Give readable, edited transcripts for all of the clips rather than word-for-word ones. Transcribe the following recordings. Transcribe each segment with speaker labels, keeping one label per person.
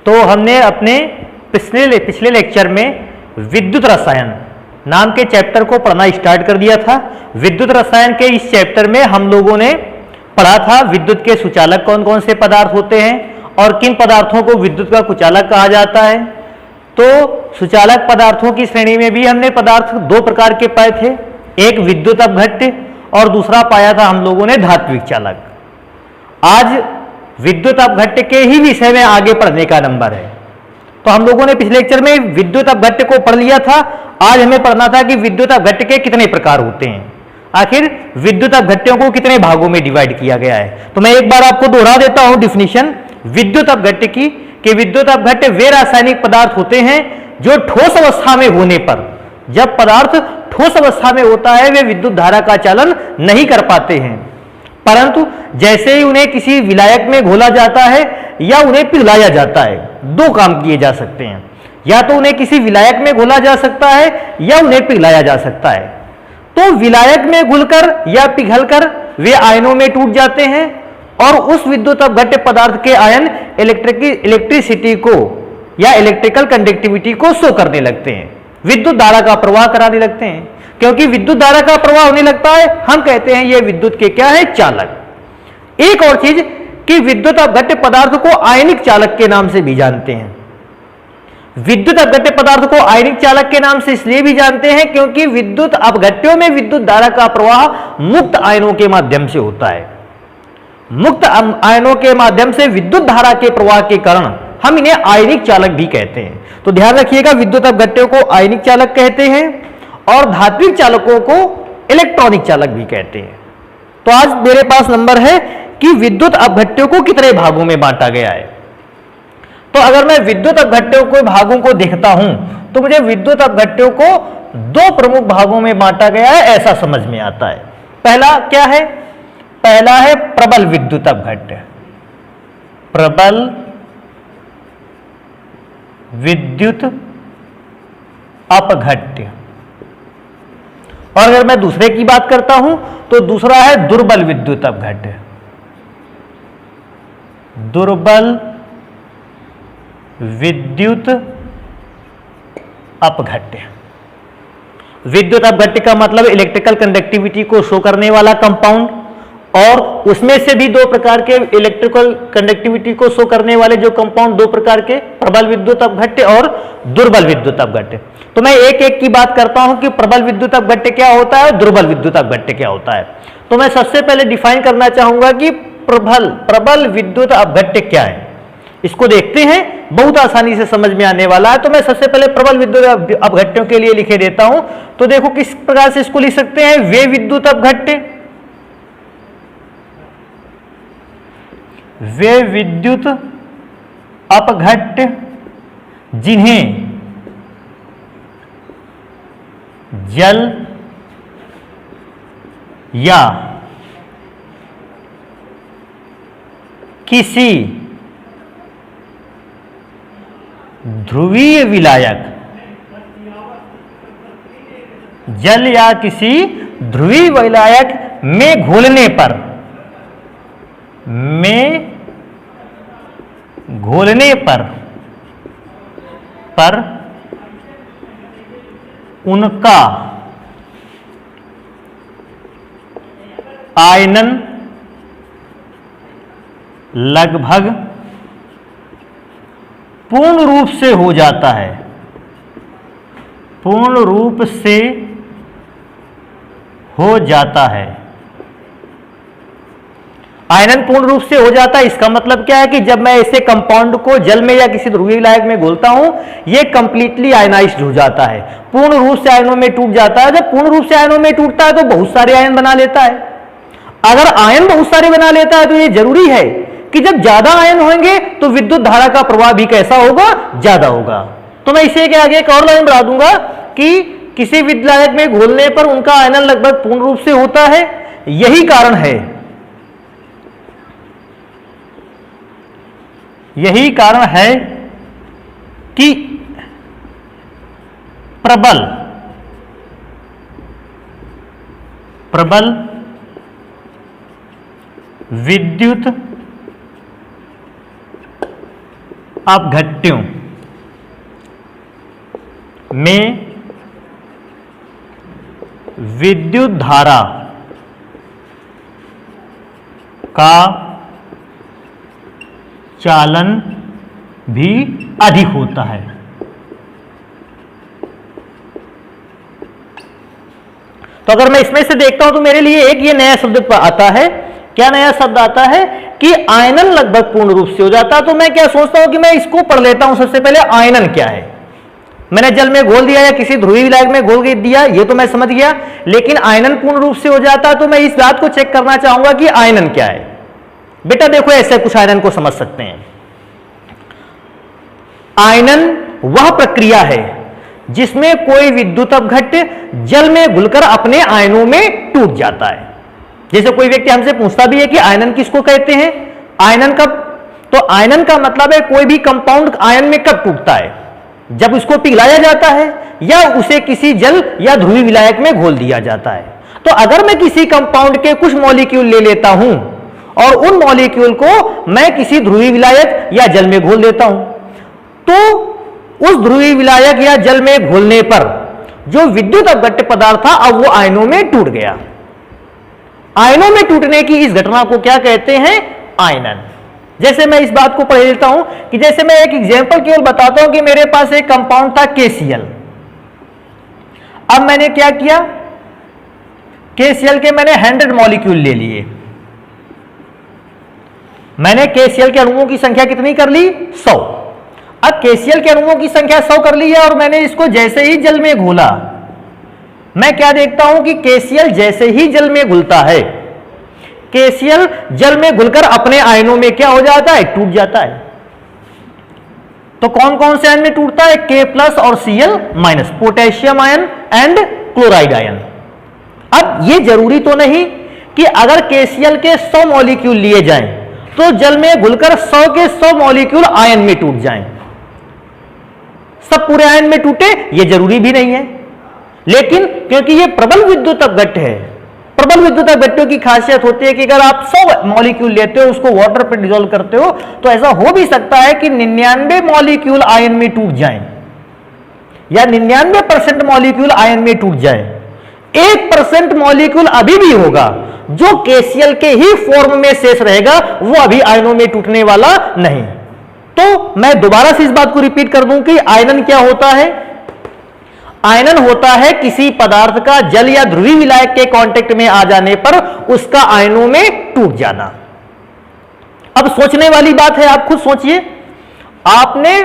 Speaker 1: तो हमने अपने पिछले लेक्चर में विद्युत रसायन नाम के चैप्टर को पढ़ना स्टार्ट कर दिया था। विद्युत रसायन के इस चैप्टर में हम लोगों ने पढ़ा था विद्युत के सुचालक कौन कौन से पदार्थ होते हैं और किन पदार्थों को विद्युत का कुचालक कहा जाता है। तो सुचालक पदार्थों की श्रेणी में भी हमने पदार्थ दो प्रकार के पाए थे, एक विद्युत अपघट्य और दूसरा पाया था हम लोगों ने धात्विक चालक। आज विद्युत अपघट्य के ही विषय में आगे पढ़ने का नंबर है। तो हम लोगों ने पिछले लेक्चर में विद्युत अपघट्य को पढ़ लिया था। आज हमें पढ़ना था कि विद्युत अपघट्य के कितने प्रकार होते हैं, आखिर विद्युत अपघट्यों को कितने भागों में डिवाइड किया गया है। तो मैं एक बार आपको दोहरा देता हूं डिफिनीशन विद्युत अपघट्य की, कि विद्युत अपघट्य वे रासायनिक पदार्थ होते हैं जो ठोस अवस्था में होने पर, जब पदार्थ ठोस अवस्था में होता है वे विद्युत धारा का चालन नहीं कर पाते हैं, परंतु जैसे ही उन्हें किसी विलायक में घोला जाता है या उन्हें पिघलाया जाता है, दो काम किए जा सकते हैं, या तो उन्हें किसी विलायक में घोला जा सकता है या उन्हें पिघलाया जा सकता है। तो विलायक में घुलकर या पिघलकर वे आयनों में टूट जाते हैं और उस विद्युत अपघट्य पदार्थ के आयन इलेक्ट्रिसिटी को या इलेक्ट्रिकल कंडक्टिविटी को शो करने लगते हैं, विद्युत धारा का प्रवाह कराने लगते हैं। क्योंकि विद्युत धारा का प्रवाह होने लगता है, हम कहते हैं ये विद्युत के क्या है, चालक। एक और चीज कि विद्युत अपघट्य पदार्थ को आयनिक चालक के नाम से भी जानते हैं। विद्युत अपघट्य पदार्थ को आयनिक चालक के नाम से इसलिए भी जानते हैं क्योंकि विद्युत अपघट्यों में विद्युत धारा का प्रवाह मुक्त आयनों के माध्यम से होता है। मुक्त आयनों के माध्यम से विद्युत धारा के प्रवाह के कारण हम इन्हें आयनिक चालक भी कहते हैं। तो ध्यान रखिएगा, विद्युत अपघट्यों को आयनिक चालक कहते हैं और धात्विक चालकों को इलेक्ट्रॉनिक चालक भी कहते हैं। तो आज मेरे पास नंबर है कि विद्युत अपघट्यों को कितने भागों में बांटा गया है। तो अगर मैं विद्युत अपघट्यों को भागों को देखता हूं तो मुझे विद्युत अपघट्यों को दो प्रमुख भागों में बांटा गया है ऐसा समझ में आता है। पहला क्या है, पहला है प्रबल विद्युत अपघट्य, प्रबल विद्युत अपघट्य। और अगर मैं दूसरे की बात करता हूं तो दूसरा है दुर्बल विद्युत अपघट्य, दुर्बल विद्युत अपघट्य। विद्युत अपघट्य का मतलब इलेक्ट्रिकल कंडक्टिविटी को शो करने वाला कंपाउंड, और उसमें से भी दो प्रकार के इलेक्ट्रिकल कंडक्टिविटी को शो करने वाले जो कंपाउंड, दो प्रकार के, प्रबल विद्युत अपघट्य और दुर्बल विद्युत अपघट्य। तो मैं एक एक की बात करता हूं कि प्रबल विद्युत अपघट्य क्या होता है और दुर्बल विद्युत अपघट्य क्या होता है। तो मैं सबसे पहले डिफाइन करना चाहूंगा कि प्रबल विद्युत अपघट्य क्या है। इसको देखते हैं, बहुत आसानी से समझ में आने वाला है। तो मैं सबसे पहले प्रबल विद्युत अपघट्यों के लिए लिखे देता हूं। तो देखो किस प्रकार से इसको लिख सकते हैं, वे विद्युत अपघट्य, वे विद्युत अपघट्य जिन्हें जल या किसी ध्रुवीय विलायक, जल या किसी ध्रुवीय विलायक में घोलने पर, उनका आयनन लगभग पूर्ण रूप से हो जाता है, पूर्ण रूप से हो जाता है। आयनन पूर्ण रूप से हो जाता है, इसका मतलब क्या है कि जब मैं ऐसे कंपाउंड को जल में या किसी ध्रुवीय विलायक में घोलता हूं, यह कंप्लीटली आयनाइज्ड हो जाता है, पूर्ण रूप से आयनों में टूट जाता है। जब पूर्ण रूप से आयनों में टूटता है तो बहुत सारे आयन बना लेता है। अगर आयन बहुत सारे बना लेता है तो यह जरूरी है कि जब ज्यादा आयन होंगे तो विद्युत धारा का प्रवाह भी कैसा होगा, ज्यादा होगा। तो मैं इसे के आगे एक और लाइन बढ़ा दूंगा कि किसी विलायक में घोलने पर उनका आयनन लगभग पूर्ण रूप से होता है। यही कारण है कि प्रबल विद्युत अपघट्यों में विद्युत धारा का चालन भी अधिक होता है। तो अगर मैं इसमें से देखता हूं तो मेरे लिए एक ये नया शब्द आता है। क्या नया शब्द आता है कि आयनन लगभग पूर्ण रूप से हो जाता है। तो मैं क्या सोचता हूं कि मैं इसको पढ़ लेता हूं। सबसे पहले आयनन क्या है, मैंने जल में घोल दिया या किसी ध्रुवीय विलायक में घोल दिया, ये तो मैं समझ गया, लेकिन आयनन पूर्ण रूप से हो जाता है। तो मैं इस बात को चेक करना चाहूंगा कि आयनन क्या है। बेटा देखो, ऐसे कुछ आयनन को समझ सकते हैं। आयनन वह प्रक्रिया है जिसमें कोई विद्युत अपघट्य जल में घुलकर अपने आयनों में टूट जाता है। जैसे कोई व्यक्ति हमसे पूछता भी है कि आयनन किसको कहते हैं, आयनन कब, तो आयनन का मतलब है कोई भी कंपाउंड आयन में कब टूटता है, जब उसको पिघलाया जाता है या उसे किसी जल या ध्रुवीय विलायक में घोल दिया जाता है। तो अगर मैं किसी कंपाउंड के कुछ मॉलिक्यूल ले लेता हूं और उन मॉलिक्यूल को मैं किसी ध्रुवीय विलायक या जल में घोल देता हूं, तो उस ध्रुवीय विलायक या जल में घोलने पर जो विद्युत अपघट्य पदार्थ था अब वो आयनों में टूट गया। आयनों में टूटने की इस घटना को क्या कहते हैं, आयनन। जैसे मैं इस बात को पढ़ लेता हूं कि जैसे मैं एक एग्जांपल केवल बताता हूं कि मेरे पास एक कंपाउंड था KCl। अब मैंने क्या किया, KCl के मैंने 100 मॉलिक्यूल ले लिए। मैंने KCl के अणुओं की संख्या कितनी कर ली, 100। अब KCl के अणुओं की संख्या 100 कर ली है और मैंने इसको जैसे ही जल में घोला, मैं क्या देखता हूं कि KCl जैसे ही जल में घुलता है, KCl जल में घुलकर अपने आयनों में क्या हो जाता है, टूट जाता है। तो कौन कौन से आयन में टूटता है, K+ और Cl-, potassium ion and chloride ion. अब ये जरूरी तो नहीं कि अगर KCl के 100 मॉलिक्यूल लिए जाएं तो जल में घुलकर 100 के 100 मॉलिक्यूल आयन में टूट जाएं, सब पूरे आयन में टूटे, ये जरूरी भी नहीं है। लेकिन क्योंकि ये प्रबल विद्युत अपघट्य है, प्रबल विद्युत अपघट्यों की खासियत होती है कि अगर आप 100 मॉलिक्यूल लेते हो, उसको वाटर पर डिसॉल्व करते हो, तो ऐसा हो भी सकता है कि 99 मॉलिक्यूल आयन में टूट जाएं या 99% मॉलिक्यूल आयन में टूट जाए। 1% मॉलिक्यूल अभी भी होगा जो KCl के ही फॉर्म में शेष रहेगा, वो अभी आयनों में टूटने वाला नहीं। तो मैं दोबारा से इस बात को रिपीट कर दूं कि आयनन क्या होता है, आयनन होता है किसी पदार्थ का जल या ध्रुवीय विलायक के कांटेक्ट में आ जाने पर उसका आयनों में टूट जाना। अब सोचने वाली बात है, आप खुद सोचिए, आपने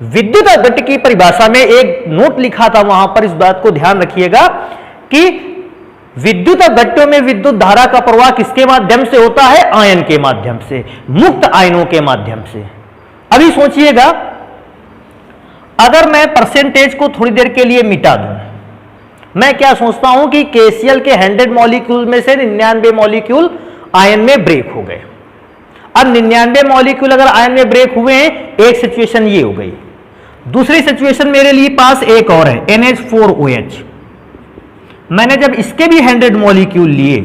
Speaker 1: विद्युत अपघट्य की परिभाषा में एक नोट लिखा था, वहां पर इस बात को ध्यान रखिएगा कि विद्युत अपघट्यों में विद्युत धारा का प्रवाह किसके माध्यम से होता है, आयन के माध्यम से, मुक्त आयनों के माध्यम से। अभी सोचिएगा, अगर मैं परसेंटेज को थोड़ी देर के लिए मिटा दूं, मैं क्या सोचता हूं कि KCl के 100 मॉलिक्यूल में से 99 मॉलिक्यूल आयन में ब्रेक हो गए। अब 99 मॉलिक्यूल अगर आयन में ब्रेक हुए हैं, एक सिचुएशन ये हो गई। दूसरी सिचुएशन मेरे लिए पास एक और है, NH4OH। मैंने जब इसके भी 100 मॉलिक्यूल लिए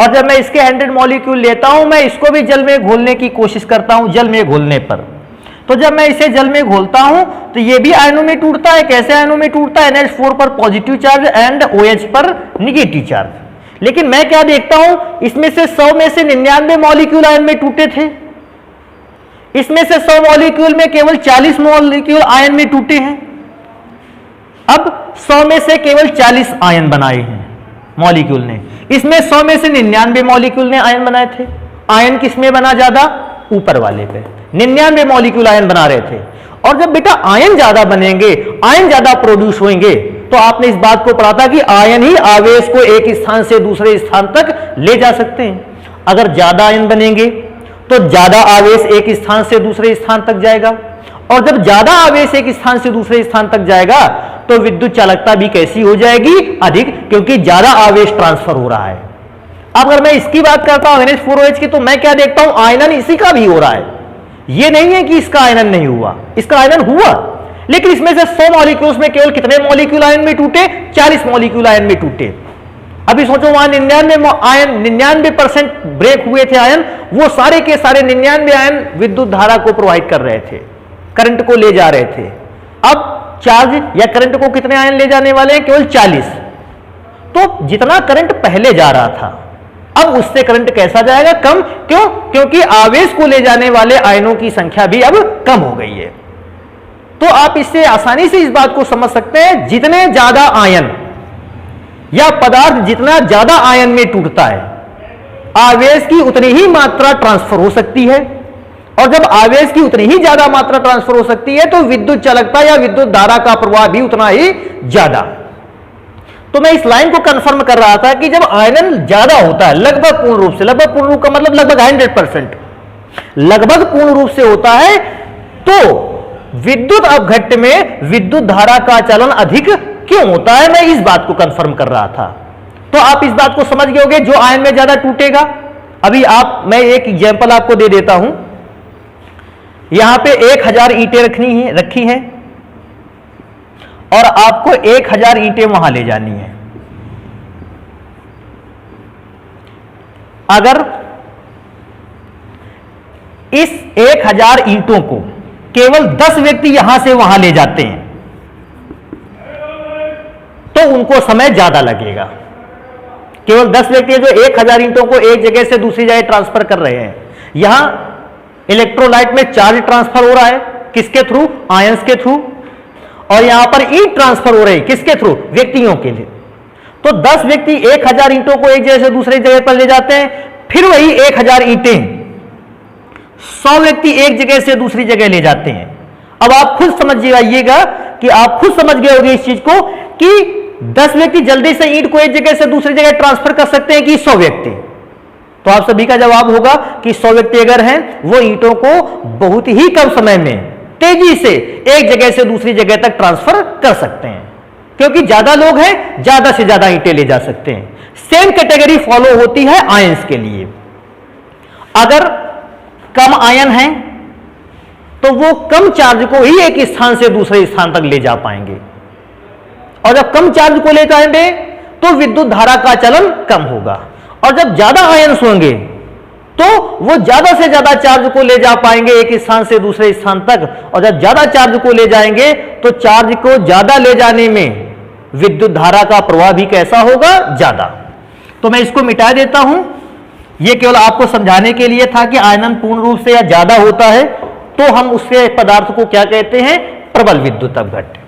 Speaker 1: और जब मैं इसके 100 मॉलिक्यूल लेता हूं, मैं इसको भी जल में घोलने की कोशिश करता हूं। जल में घोलने पर, तो जब मैं इसे जल में घोलता हूं तो ये भी आयनों में टूटता है। कैसे आयनों में टूटता है, NH4 पर पॉजिटिव चार्ज एंड OH पर निगेटिव चार्ज। लेकिन मैं क्या देखता हूं, इसमें से 100 में से 99 मॉलिक्यूल आयन में टूटे थे, इसमें से 100 मॉलिक्यूल में केवल 40 मॉलिक्यूल आयन में टूटे हैं। अब 100 में से केवल 40 आयन बनाए हैं मॉलिक्यूल ने, इसमें 100 में से 99 मॉलिक्यूल ने आयन बनाए थे। आयन किसमें बना ज्यादा, ऊपर वाले पे 99 मॉलिक्यूल आयन बना रहे थे। और जब बेटा आयन ज्यादा बनेंगे, आयन ज्यादा प्रोड्यूस होंगे, तो आपने इस बात को पढ़ा था कि आयन ही आवेश को एक स्थान से दूसरे स्थान तक ले जा सकते हैं। अगर ज्यादा आयन बनेंगे तो ज्यादा आवेश एक स्थान से दूसरे स्थान तक जाएगा, और जब ज्यादा आवेश एक स्थान से दूसरे स्थान तक जाएगा तो विद्युत चालकता भी कैसी हो जाएगी, अधिक, क्योंकि ज्यादा आवेश ट्रांसफर हो रहा है। अब अगर मैं इसकी बात करता हूं NH4OH की, तो मैं क्या देखता हूं, आयनन इसी का भी हो रहा है। ये नहीं है कि इसका आयनन नहीं हुआ, इसका आयनन हुआ, लेकिन इसमें से 100 मॉलिक्यूल्स में केवल कितने मॉलिक्यूल आयन में टूटे, 40 मॉलिक्यूल आयन में टूटे। अभी सोचो, वहां 99 आयन, 99% ब्रेक हुए थे आयन, वो सारे के सारे 99 आयन विद्युत धारा को प्रोवाइड कर रहे थे। करंट को ले जा रहे थे। अब चार्ज या करंट को कितने आयन ले जाने वाले हैं? केवल 40। तो जितना करंट पहले जा रहा था अब उससे करंट कैसा जाएगा? कम। क्यों? क्योंकि आवेश को ले जाने वाले आयनों की संख्या भी अब कम हो गई है। तो आप इससे आसानी से इस बात को समझ सकते हैं, जितने ज्यादा आयन या पदार्थ जितना ज्यादा आयन में टूटता है आवेश की उतनी ही मात्रा ट्रांसफर हो सकती है, और जब आवेश की उतनी ही ज्यादा मात्रा ट्रांसफर हो सकती है तो विद्युत चालकता या विद्युत धारा का प्रवाह भी उतना ही ज्यादा। तो मैं इस लाइन को कंफर्म कर रहा था कि जब आयनन ज्यादा होता है लगभग पूर्ण रूप से, लगभग पूर्ण रूप का मतलब लगभग 100%, लगभग पूर्ण रूप से होता है, तो विद्युत अपघट्य में विद्युत धारा का चलन अधिक क्यों होता है? मैं इस बात को कंफर्म कर रहा था। तो आप इस बात को समझ गए होंगे, जो आयन में ज्यादा टूटेगा। अभी मैं एक एग्जांपल आपको दे देता हूं। यहां पे 1000 ईंटें रखी हैं और आपको 1000 ईंटें वहां ले जानी है। अगर इस 1000 ईंटों को केवल 10 व्यक्ति यहां से वहां ले जाते हैं तो उनको समय ज्यादा लगेगा। केवल 10 व्यक्ति जो 1000 ईंटों को एक जगह से दूसरी जगह ट्रांसफर कर रहे हैं। यहां इलेक्ट्रोलाइट में चार्ज ट्रांसफर हो रहा है, किसके थ्रू? आयंस के थ्रू। और यहां पर ईंट ट्रांसफर हो रही है, किसके थ्रू? व्यक्तियों के लिए। तो 10 व्यक्ति 1000 ईंटों को एक जगह से दूसरी जगह पर ले जाते हैं, फिर वही 1000 ईंटें 100 व्यक्ति एक जगह से दूसरी जगह ले जाते हैं। अब आप खुद समझ जाइएगा कि आप खुद समझ गए होंगे इस चीज को कि 10 व्यक्ति जल्दी से ईंट को एक जगह से दूसरी जगह ट्रांसफर कर सकते हैं कि 100 व्यक्ति? तो आप सभी का जवाब होगा कि 100 व्यक्ति अगर हैं वो ईंटों को बहुत ही कम समय में तेजी से एक जगह से दूसरी जगह तक ट्रांसफर कर सकते हैं, क्योंकि ज्यादा लोग हैं, ज्यादा से ज्यादा ईंटें ले जा सकते हैं। सेम कैटेगरी फॉलो होती है आयंस के लिए। अगर कम आयन है तो वो कम चार्ज को ही एक स्थान से दूसरे स्थान तक ले जा पाएंगे, और जब कम चार्ज को ले जाएंगे तो विद्युत धारा का चलन कम होगा। और जब ज्यादा आयन्स होंगे तो वो ज्यादा से ज्यादा चार्ज को ले जा पाएंगे एक स्थान से दूसरे स्थान तक, और जब ज्यादा चार्ज को ले जाएंगे तो चार्ज को ज्यादा ले जाने में विद्युत धारा का प्रवाह भी कैसा होगा? ज्यादा। तो मैं इसको मिटा देता हूं। यह केवल आपको समझाने के लिए था कि आयनन पूर्ण रूप से या ज्यादा होता है तो हम उसके पदार्थ को क्या कहते हैं? प्रबल विद्युत अपघट्य।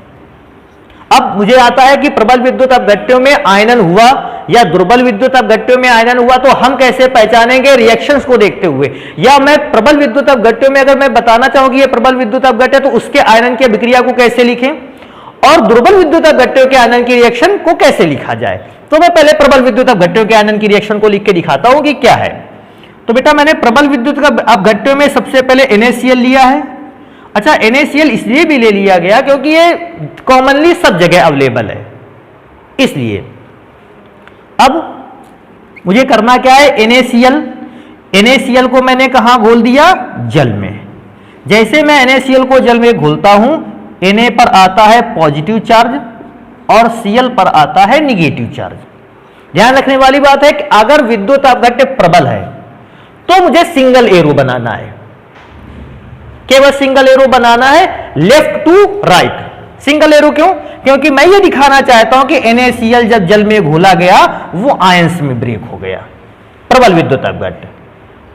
Speaker 1: अब मुझे आता है कि प्रबल विद्युत अपघट्यों में आयनन हुआ या दुर्बल विद्युत अपघट्यों में आयनन हुआ तो हम कैसे पहचानेंगे? रिएक्शंस को देखते हुए। या मैं प्रबल विद्युत अपघट्यों में अगर मैं बताना चाहूं कि ये प्रबल विद्युत अपघट्य है तो उसके आयनन की अभिक्रिया को कैसे लिखें, और दुर्बल विद्युत अपघट्यों के आयनन की रिएक्शन को कैसे लिखा जाए। तो मैं पहले प्रबल विद्युत अपघट्यों के आयनन की रिएक्शन को लिख के दिखाता हूं कि क्या है। तो बेटा मैंने प्रबल विद्युत अपघट्यों में सबसे पहले NaCl लिया है। अच्छा, NaCl इसलिए भी ले लिया गया क्योंकि ये कॉमनली सब जगह अवेलेबल है, इसलिए। अब मुझे करना क्या है? NaCl को मैंने कहां घोल दिया? जल में। जैसे मैं NaCl को जल में घोलता हूं, Na पर आता है पॉजिटिव चार्ज और Cl पर आता है निगेटिव चार्ज। ध्यान रखने वाली बात है कि अगर विद्युत अपघट्य प्रबल है तो मुझे सिंगल एरो बनाना है, केवल सिंगल एरो बनाना है, left to right. Single arrow क्यों? क्योंकि मैं ये दिखाना चाहता हूं कि NaCl जब जल में घोला गया वो आयंस में ब्रेक हो गया, प्रबल विद्युत अपघट्य।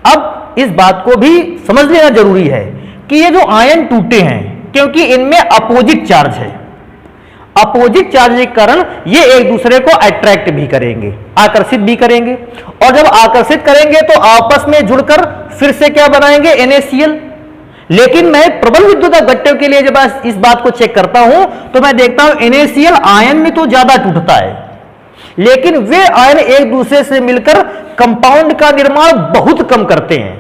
Speaker 1: अब इस बात को भी समझ लेना जरूरी है कि ये जो आयन टूटे हैं क्योंकि इनमें अपोजिट चार्ज है, अपोजिट चार्ज के कारण ये एक दूसरे को अट्रैक्ट भी करेंगे, आकर्षित भी करेंगे, और जब आकर्षित करेंगे तो आपस में जुड़कर फिर से क्या बनाएंगे? NaCl। लेकिन मैं प्रबल विद्युत अपघट्यों के लिए जब इस बात को चेक करता हूं तो मैं देखता हूं NaCl आयन में तो ज्यादा टूटता है, लेकिन वे आयन एक दूसरे से मिलकर कंपाउंड का निर्माण बहुत कम करते हैं।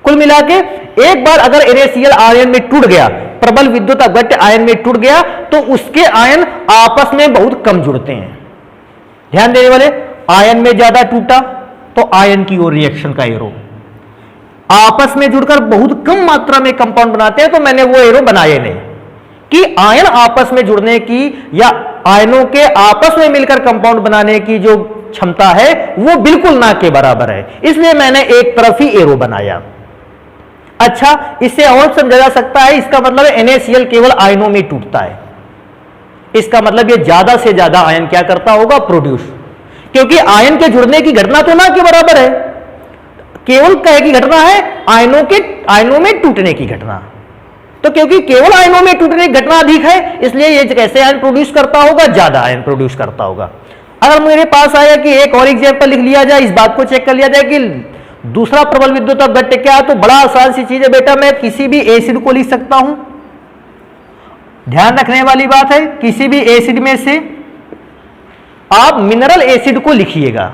Speaker 1: कुल मिला के एक बार अगर NaCl आयन में टूट गया, प्रबल विद्युत अपघट्य आयन में टूट गया, तो उसके आयन आपस में बहुत कम जुड़ते हैं। ध्यान देने वाले, आयन में ज्यादा टूटा तो आयन की ओर रिएक्शन का एरो, आपस में जुड़कर बहुत कम मात्रा में कंपाउंड बनाते हैं तो मैंने वो एरो बनाए नहीं कि आयन आपस में जुड़ने की या आयनों के आपस में मिलकर कंपाउंड बनाने की जो क्षमता है वो बिल्कुल ना के बराबर है, इसलिए मैंने एक तरफ ही एरो बनाया। अच्छा, इससे और समझा जा सकता है, इसका मतलब NaCl केवल आयनों में टूटता है। इसका मतलब ये ज्यादा से ज्यादा आयन क्या करता होगा, प्रोड्यूस, क्योंकि आयन के जुड़ने की घटना तो ना के बराबर है, केवल क्या की घटना है, आयनों में टूटने की घटना। तो क्योंकि केवल आयनों में टूटने की घटना अधिक है, इसलिए ये कैसे आयन प्रोड्यूस करता होगा, ज्यादा आयन प्रोड्यूस करता होगा। अगर मेरे पास आया कि एक और एग्जाम्पल लिख लिया जाए, इस बात को चेक कर लिया जाए कि दूसरा प्रबल विद्युत अपघट्य क्या है, तो बड़ा आसान सी चीज है बेटा, मैं किसी भी एसिड को लिख सकता हूं। ध्यान रखने वाली बात है, किसी भी एसिड में से आप मिनरल एसिड को लिखिएगा,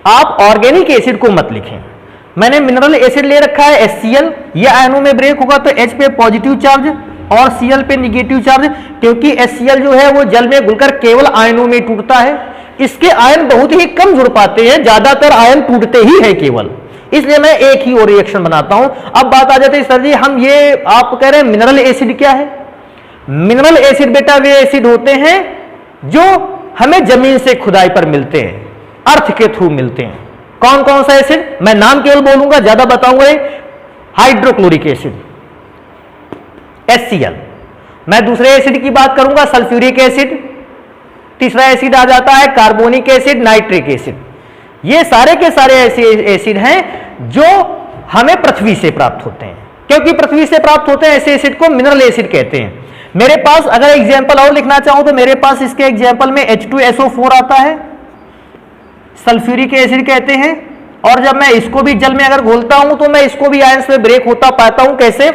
Speaker 1: आप ऑर्गेनिक एसिड को मत लिखें। मैंने मिनरल एसिड ले रखा है HCl, यह आयनों में ब्रेक होगा तो H पे पॉजिटिव चार्ज और Cl पे निगेटिव चार्ज, क्योंकि HCl जो है वो जल में घुलकर केवल आयनों में टूटता है। इसके आयन बहुत ही कम जुड़ पाते हैं, ज्यादातर आयन टूटते ही है केवल, इसलिए मैं एक ही और रिएक्शन बनाता हूं। अब बात आ जाती है सर जी, हम ये आप कह रहे हैं मिनरल एसिड क्या है? मिनरल एसिड बेटा वे एसिड होते हैं जो हमें जमीन से खुदाई पर मिलते हैं, अर्थ के थ्रू मिलते हैं। कौन कौन सा एसिड, मैं नाम केवल बोलूंगा, ज्यादा बताऊंगा। हाइड्रोक्लोरिक एसिड HCl, मैं दूसरे एसिड की बात करूंगा सल्फ्यूरिक एसिड, तीसरा एसिड आ जाता है कार्बोनिक एसिड, नाइट्रिक एसिड। ये सारे के सारे ऐसे एसिड हैं जो हमें पृथ्वी से प्राप्त होते हैं, क्योंकि पृथ्वी से प्राप्त होते हैं ऐसे एसिड को मिनरल एसिड कहते हैं। मेरे पास अगर एग्जाम्पल और लिखना चाहूं तो मेरे पास इसके एग्जाम्पल में H2SO4 आता है, सल्फ्यूरिक एसिड कहते हैं। और जब मैं इसको भी जल में अगर घोलता हूं तो मैं इसको भी आयंस में ब्रेक होता पाता हूं, कैसे?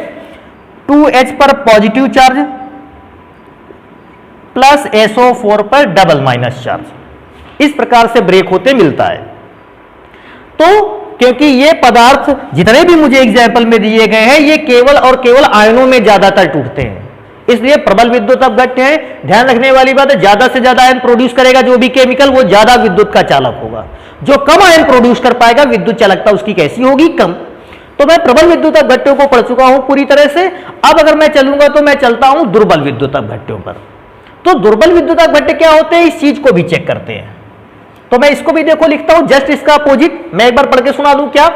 Speaker 1: 2H पर पॉजिटिव चार्ज प्लस SO4 पर डबल माइनस चार्ज, इस प्रकार से ब्रेक होते मिलता है। तो क्योंकि ये पदार्थ जितने भी मुझे एग्जाम्पल में दिए गए हैं ये केवल और केवल आयनों में ज्यादातर टूटते हैं, इसलिए प्रबल विद्युत अपघट्य है। ध्यान रखने वाली बात है, ज्यादा से ज्यादा आयन प्रोड्यूस करेगा जो भी केमिकल, वो ज्यादा विद्युत का चालक होगा। जो कम आयन प्रोड्यूस कर पाएगा, विद्युत चालकता उसकी कैसी होगी, कम। तो मैं प्रबल विद्युत अपघट्यों को पढ़ चुका हूं पूरी तरह से। अब अगर मैं चलूंगा तो मैं चलता हूं दुर्बल विद्युत अपघट्यों पर। तो दुर्बल विद्युत अपघट्य क्या होते हैं, इस चीज को भी चेक करते हैं। तो मैं इसको भी देखो लिखता हूं, जस्ट इसका अपोजिट मैं एक बार पढ़ के सुना दूं क्या?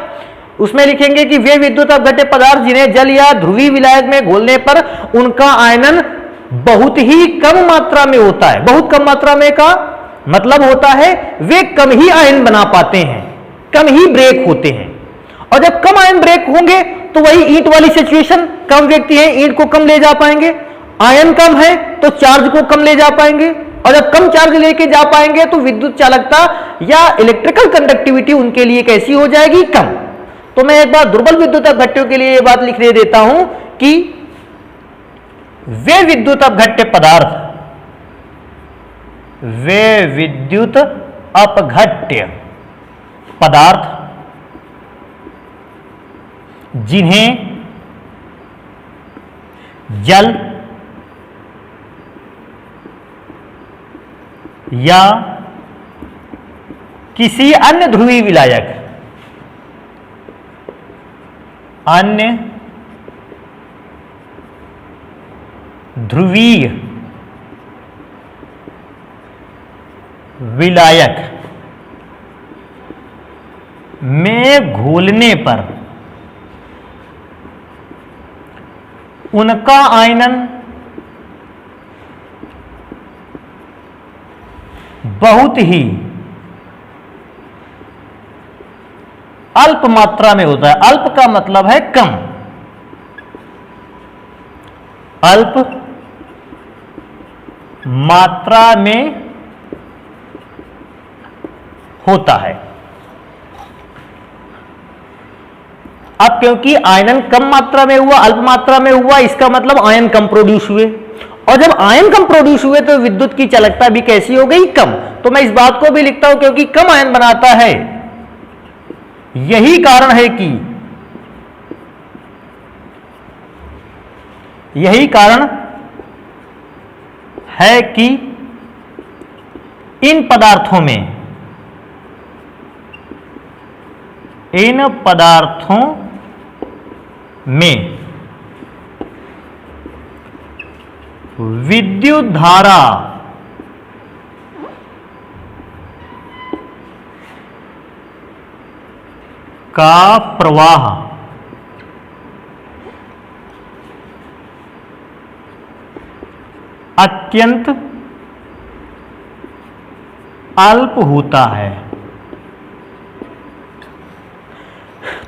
Speaker 1: उसमें लिखेंगे कि वे विद्युत अपघट्य पदार्थ जिन्हें जल या ध्रुवीय विलायक में घोलने पर उनका आयनन बहुत ही कम मात्रा में होता है। बहुत कम मात्रा में का मतलब होता है वे कम ही आयन बना पाते हैं, कम ही ब्रेक होते हैं। और जब कम आयन ब्रेक होंगे तो वही ईंट वाली सिचुएशन, कम व्यक्ति है ईंट को कम ले जा पाएंगे, आयन कम है तो चार्ज को कम ले जा पाएंगे, और जब कम चार्ज लेके जा पाएंगे तो विद्युत चालकता या इलेक्ट्रिकल कंडक्टिविटी उनके लिए कैसी हो जाएगी, कम। तो मैं एक बार दुर्बल विद्युत अपघट्यों के लिए यह बात लिखने देता हूं कि वे विद्युत अपघट्य पदार्थ, वे विद्युत अपघट्य पदार्थ जिन्हें जल या किसी अन्य ध्रुवीय विलायक, अन्य ध्रुवीय विलायक में घोलने पर उनका आयनन बहुत ही अल्प मात्रा में होता है। अल्प का मतलब है कम, अल्प मात्रा में होता है। अब क्योंकि आयनन कम मात्रा में हुआ, अल्प मात्रा में हुआ, इसका मतलब आयन कम प्रोड्यूस हुए, और जब आयन कम प्रोड्यूस हुए तो विद्युत की चालकता भी कैसी हो गई, कम। तो मैं इस बात को भी लिखता हूं क्योंकि कम आयन बनाता है, यही कारण है कि, यही कारण है कि इन पदार्थों में, इन पदार्थों में विद्युत धारा का प्रवाह अत्यंत अल्प होता है।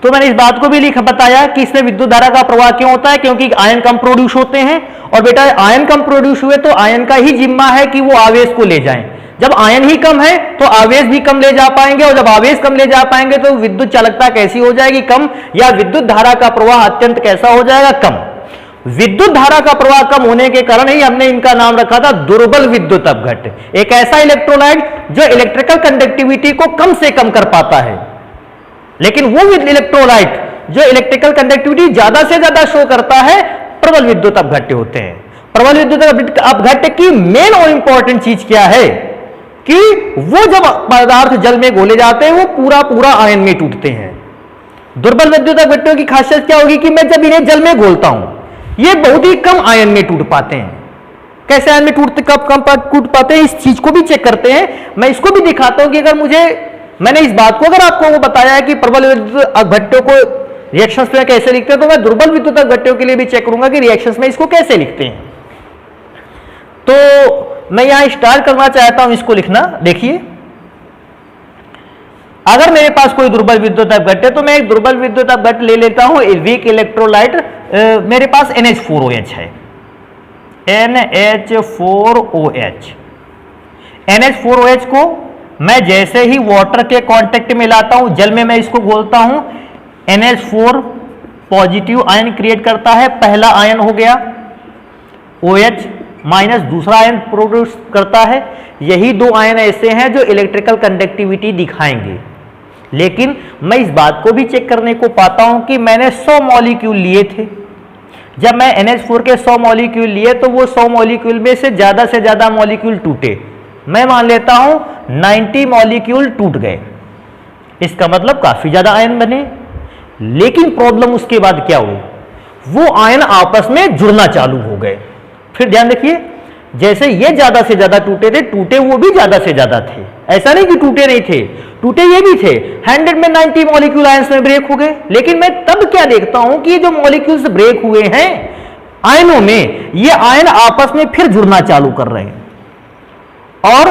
Speaker 1: तो मैंने इस बात को भी लिखा बताया कि इसमें विद्युत धारा का प्रवाह क्यों होता है, क्योंकि आयन कम प्रोड्यूस होते हैं। और बेटा आयन कम प्रोड्यूस हुए तो आयन का ही जिम्मा है कि वो आवेश को ले जाएं। जब आयन ही कम है तो आवेश भी कम ले जा पाएंगे, और जब आवेश कम ले जा पाएंगे तो विद्युत चालकता कैसी हो जाएगी, कम, या विद्युत धारा का प्रवाह अत्यंत कैसा हो जाएगा, कम। विद्युत धारा का प्रवाह कम होने के कारण ही हमने इनका नाम रखा था दुर्बल विद्युत अपघट्ट। एक ऐसा इलेक्ट्रोलाइट जो इलेक्ट्रिकल कंडक्टिविटी को कम से कम कर पाता है, लेकिन वो इलेक्ट्रोलाइट जो इलेक्ट्रिकल कंडक्टिविटी ज्यादा से ज्यादा शो करता है प्रबल विद्युत अपघट्य होते हैं। प्रबल विद्युत अपघट्य की मेन और इंपॉर्टेंट चीज क्या है कि वो जब पदार्थ जल में घोले जाते हैं वो पूरा पूरा आयन में टूटते हैं। दुर्बल विद्युत अपघट्यों की खासियत क्या होगी कि मैं जब इन्हें जल में घोलता हूं ये बहुत ही कम आयन में टूट पाते हैं। कैसे आयन में टूटते, कब कम टूट पाते हैं, इस चीज को भी चेक करते हैं। मैं इसको भी दिखाता हूं कि अगर मैंने इस बात को अगर आपको वो बताया है कि प्रबल विद्युत अपघट्यों को रिएक्शंस में कैसे लिखते हैं, तो मैं दुर्बल विद्युत अपघट्यों के लिए भी चेक करूंगा कि रिएक्शंस में इसको कैसे लिखते हैं। तो मैं यहां स्टार्ट करना चाहता हूं इसको लिखना। देखिए, अगर मेरे पास कोई दुर्बल विद्युत अपघट्य है तो मैं एक दुर्बल विद्युत अपघट्य ले लेता हूं, वीक इलेक्ट्रोलाइट। मेरे पास NH4OH है, NH4OH। NH4OH को मैं जैसे ही वाटर के कांटेक्ट में लाता हूं, जल में मैं इसको घोलता हूं, NH4 पॉजिटिव आयन क्रिएट करता है, पहला आयन हो गया। OH माइनस दूसरा आयन प्रोड्यूस करता है। यही दो आयन ऐसे हैं जो इलेक्ट्रिकल कंडक्टिविटी दिखाएंगे। लेकिन मैं इस बात को भी चेक करने को पाता हूं कि मैंने 100 मॉलिक्यूल लिए थे। जब मैं NH4 के 100 मॉलिक्यूल लिए तो वो 100 मॉलिक्यूल में से ज्यादा मॉलिक्यूल टूटे। मैं मान लेता हूं 90 मॉलिक्यूल टूट गए, इसका मतलब काफी ज्यादा आयन बने। लेकिन प्रॉब्लम उसके बाद क्या हुई, वो आयन आपस में जुड़ना चालू हो गए। फिर ध्यान रखिए, जैसे ये ज्यादा से ज्यादा टूटे थे, टूटे वो भी ज्यादा से ज्यादा थे। ऐसा नहीं कि टूटे नहीं थे, टूटे ये भी थे। 100 में 90 मॉलिक्यूल आयंस में ब्रेक हो गए। लेकिन मैं तब क्या देखता हूं कि ये जो मॉलिक्यूल्स ब्रेक हुए हैं आयनों में, ये आयन आपस में फिर जुड़ना चालू कर रहे हैं। और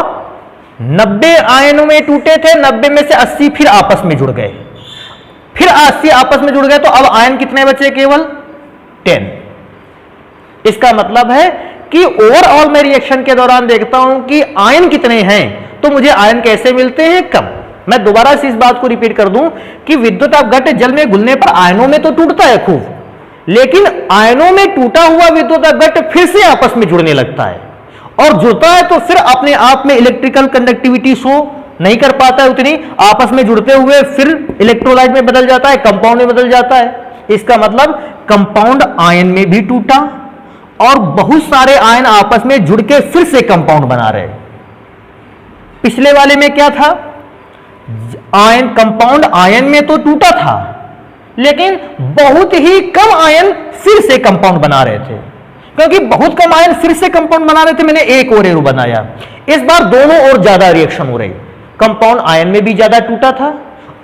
Speaker 1: 90 आयनों में टूटे थे, 90 में से 80 फिर आपस में जुड़ गए। फिर 80 आपस में जुड़ गए तो अब आयन कितने बचे, केवल 10। इसका मतलब है कि ओवरऑल मैं रिएक्शन के दौरान देखता हूं कि आयन कितने हैं, तो मुझे आयन कैसे मिलते हैं, कम। मैं दोबारा से इस बात को रिपीट कर दूं कि विद्युत अपघट्य जल में घुलने पर आयनों में तो टूटता है खूब, लेकिन आयनों में टूटा हुआ विद्युत अपघट्य फिर से आपस में जुड़ने लगता है। और जुड़ता है तो फिर अपने आप में इलेक्ट्रिकल कंडक्टिविटी शो नहीं कर पाता है उतनी, आपस में जुड़ते हुए फिर इलेक्ट्रोलाइट में बदल जाता है, कंपाउंड में बदल जाता है। इसका मतलब कंपाउंड आयन में भी टूटा और बहुत सारे आयन आपस में जुड़ के फिर से कंपाउंड बना रहे। पिछले वाले में क्या था, आयन कंपाउंड आयन में तो टूटा था, लेकिन बहुत ही कम आयन फिर से कंपाउंड बना रहे थे। क्योंकि बहुत कम आयन फिर से कंपाउंड बना रहे थे, मैंने एक और एरो बनाया। इस बार दोनों और ज्यादा रिएक्शन हो रही, कंपाउंड आयन में भी ज्यादा टूटा था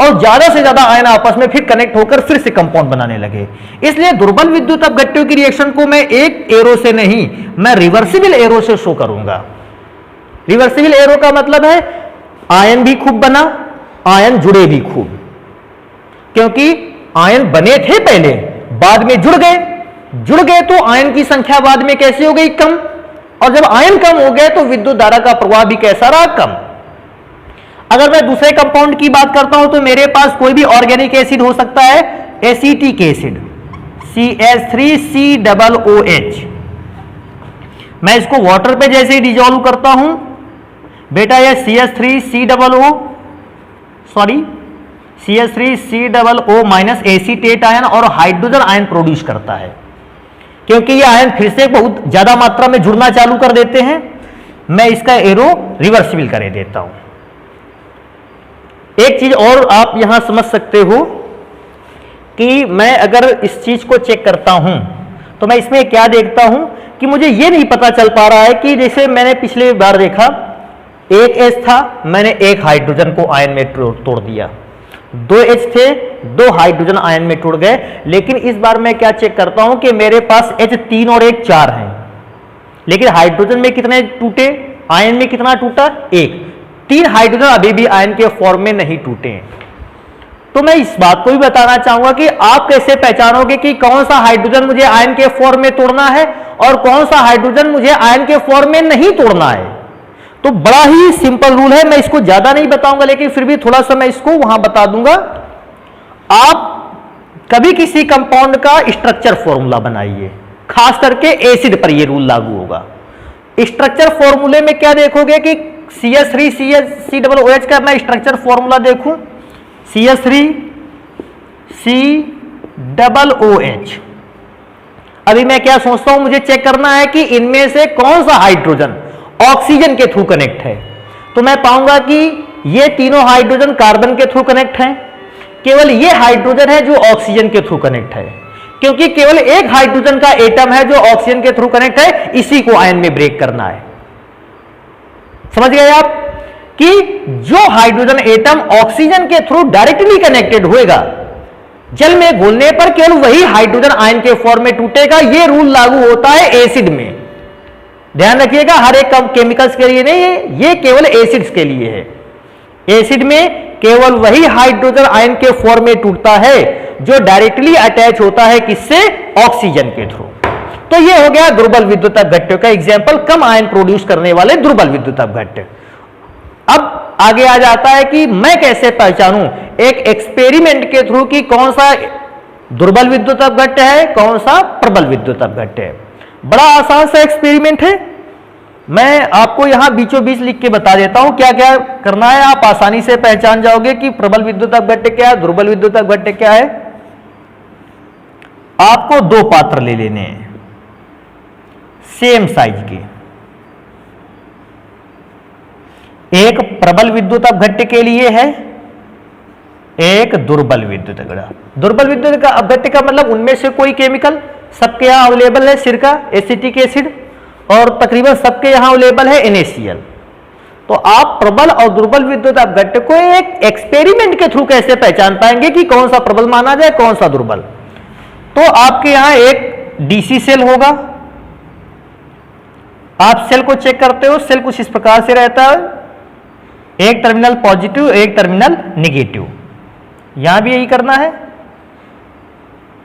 Speaker 1: और ज्यादा से ज्यादा आयन आपस में फिर कनेक्ट होकर फिर से कंपाउंड बनाने लगे। इसलिए दुर्बल विद्युत अपघट्यों की रिएक्शन को मैं एक एरो से नहीं, मैं रिवर्सिबल एरो से शो करूंगा। रिवर्सिबल एरो का मतलब है आयन भी खूब बना, आयन जुड़े भी खूब। क्योंकि आयन बने थे पहले, बाद में जुड़ गए तो आयन की संख्या बाद में कैसी हो गई, कम। और जब आयन कम हो गए तो विद्युत धारा का प्रवाह भी कैसा रहा, कम। अगर मैं दूसरे कंपाउंड की बात करता हूं तो मेरे पास कोई भी ऑर्गेनिक एसिड हो सकता है, एसिटिक एसिड CH3COOH। मैं इसको वाटर पे जैसे ही डिजोल्व करता हूं बेटा, यह CH3CO माइनस एसीटेट आयन और हाइड्रोजन आयन प्रोड्यूस करता है। क्योंकि ये आयन फिर से बहुत ज्यादा मात्रा में जुड़ना चालू कर देते हैं, मैं इसका एरो रिवर्सिबल कर देता हूं। एक चीज और आप यहां समझ सकते हो कि मैं अगर इस चीज को चेक करता हूं तो मैं इसमें क्या देखता हूं कि मुझे यह नहीं पता चल पा रहा है कि जैसे मैंने पिछली बार देखा, एक H था, मैंने एक हाइड्रोजन को आयन में तोड़ दिया, 2 H थे, 2 हाइड्रोजन आयन में टूट गए। लेकिन इस बार मैं क्या चेक करता हूं कि मेरे पास H 3 और 1 4 हैं। लेकिन हाइड्रोजन में कितने टूटे, आयन में कितना टूटा, एक। 3 हाइड्रोजन अभी भी आयन के फॉर्म में नहीं टूटे हैं। तो मैं इस बात को भी बताना चाहूंगा कि आप कैसे पहचानोगे कि कौन सा हाइड्रोजन मुझे आयन के फॉर्म में तोड़ना है और कौन सा हाइड्रोजन मुझे आयन के फॉर्म में नहीं तोड़ना है। तो बड़ा ही सिंपल रूल है, मैं इसको ज्यादा नहीं बताऊंगा, लेकिन फिर भी थोड़ा सा मैं इसको वहां बता दूंगा। आप कभी किसी कंपाउंड का स्ट्रक्चर फॉर्मूला बनाइए, खास करके एसिड पर यह रूल लागू होगा। स्ट्रक्चर फॉर्मूले में क्या देखोगे कि CH3COOH का मैं स्ट्रक्चर फॉर्मूला देखूं, CH3COOH। अभी मैं क्या सोचता हूं, मुझे चेक करना है कि इनमें से कौन सा हाइड्रोजन ऑक्सीजन के थ्रू कनेक्ट है। तो मैं पाऊंगा कि ये तीनों हाइड्रोजन कार्बन के थ्रू कनेक्ट हैं, केवल ये हाइड्रोजन है जो ऑक्सीजन के थ्रू कनेक्ट है, क्योंकि केवल एक हाइड्रोजन का एटम है जो ऑक्सीजन के थ्रू कनेक्ट है, इसी को आयन में ब्रेक करना है। समझ गए आप कि जो हाइड्रोजन एटम ऑक्सीजन के थ्रू डायरेक्टली कनेक्टेड होएगा, जल में घुलने पर केवल वही हाइड्रोजन आयन के फॉर्म में टूटेगा। यह रूल लागू होता है एसिड में, ध्यान रखिएगा, हर एक केमिकल्स के लिए नहीं है, यह केवल एसिड्स के लिए है। एसिड में केवल वही हाइड्रोजन आयन के फॉर्म में टूटता है जो डायरेक्टली अटैच होता है किससे, ऑक्सीजन के थ्रू। तो यह हो गया दुर्बल विद्युत अपघट्य का एग्जाम्पल, कम आयन प्रोड्यूस करने वाले दुर्बल विद्युत अपघट्य। अब आगे आ जाता है कि मैं कैसे पहचानूं एक एक्सपेरिमेंट के थ्रू कि कौन सा दुर्बल विद्युत अपघट्य है, कौन सा प्रबल विद्युत अपघट्य है। बड़ा आसान सा एक्सपेरिमेंट है, मैं आपको यहां बीचों बीच लिख के बता देता हूं क्या क्या करना है। आप आसानी से पहचान जाओगे कि प्रबल विद्युत अपघट्य क्या है, दुर्बल विद्युत अपघट्य क्या है। आपको 2 पात्र ले लेने हैं सेम साइज के, एक प्रबल विद्युत अपघट्य के लिए है, एक दुर्बल विद्युत अपघट्य। दुर्बल विद्युत अपघट्य का मतलब उनमें से कोई केमिकल सबके यहां अवेलेबल है, सिरका, एसिटिक एसिड, और तकरीबन सबके यहां अवेलेबल है NaCl। तो आप प्रबल और दुर्बल विद्युत अपघट्य को एक एक्सपेरिमेंट के थ्रू कैसे पहचान पाएंगे कि कौन सा प्रबल माना जाए, कौन सा दुर्बल। तो आपके यहां एक DC सेल होगा, आप सेल को चेक करते हो, सेल कुछ इस प्रकार से रहता है, एक टर्मिनल पॉजिटिव, एक टर्मिनल निगेटिव। यहां भी यही करना है,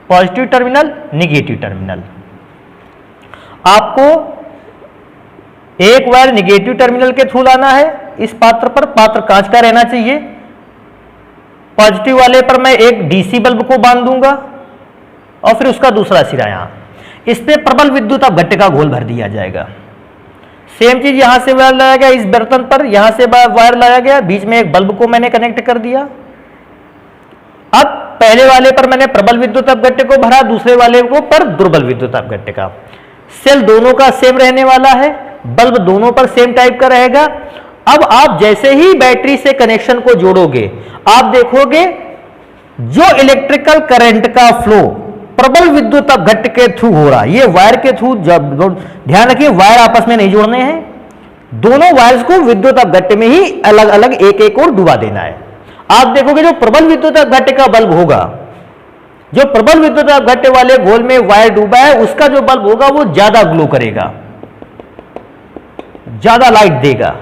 Speaker 1: पॉजिटिव टर्मिनल, निगेटिव टर्मिनल। आपको एक वायर निगेटिव टर्मिनल के थ्रू लाना है इस पात्र पर, पात्र कांच का रहना चाहिए। पॉजिटिव वाले पर मैं एक DC बल्ब को बांध दूंगा और फिर उसका दूसरा सिरा यहां, इस पे प्रबल विद्युत अपघट्य का घोल भर दिया जाएगा। सेम चीज यहां से वायर लाया गया इस बर्तन पर, यहां से वायर लाया गया, बीच में एक बल्ब को मैंने कनेक्ट कर दिया। अब पहले वाले पर मैंने प्रबल विद्युत अपघट्य को भरा, दूसरे वाले को पर दुर्बल विद्युत अपघट्य का। सेल दोनों का सेम रहने वाला है, बल्ब दोनों पर सेम टाइप का रहेगा। अब आप जैसे ही बैटरी से कनेक्शन को जोड़ोगे, आप देखोगे जो इलेक्ट्रिकल करंट का फ्लो प्रबल विद्युत अपघट्य के थ्रू हो रहा है, ये वायर के थ्रू, ध्यान रखिए वायर आपस में नहीं जोड़ने हैं, दोनों वायर्स को विद्युत अपघट्य में ही अलग अलग एक एक और डुबा देना है। आप देखोगे जो प्रबल विद्युत अपघट्य का बल्ब होगा, जो प्रबल विद्युत अपघट्य वाले घोल में वायर डूबा है, उसका जो बल्ब होगा वो ज्यादा ग्लो करेगा, ज्यादा लाइट देगा।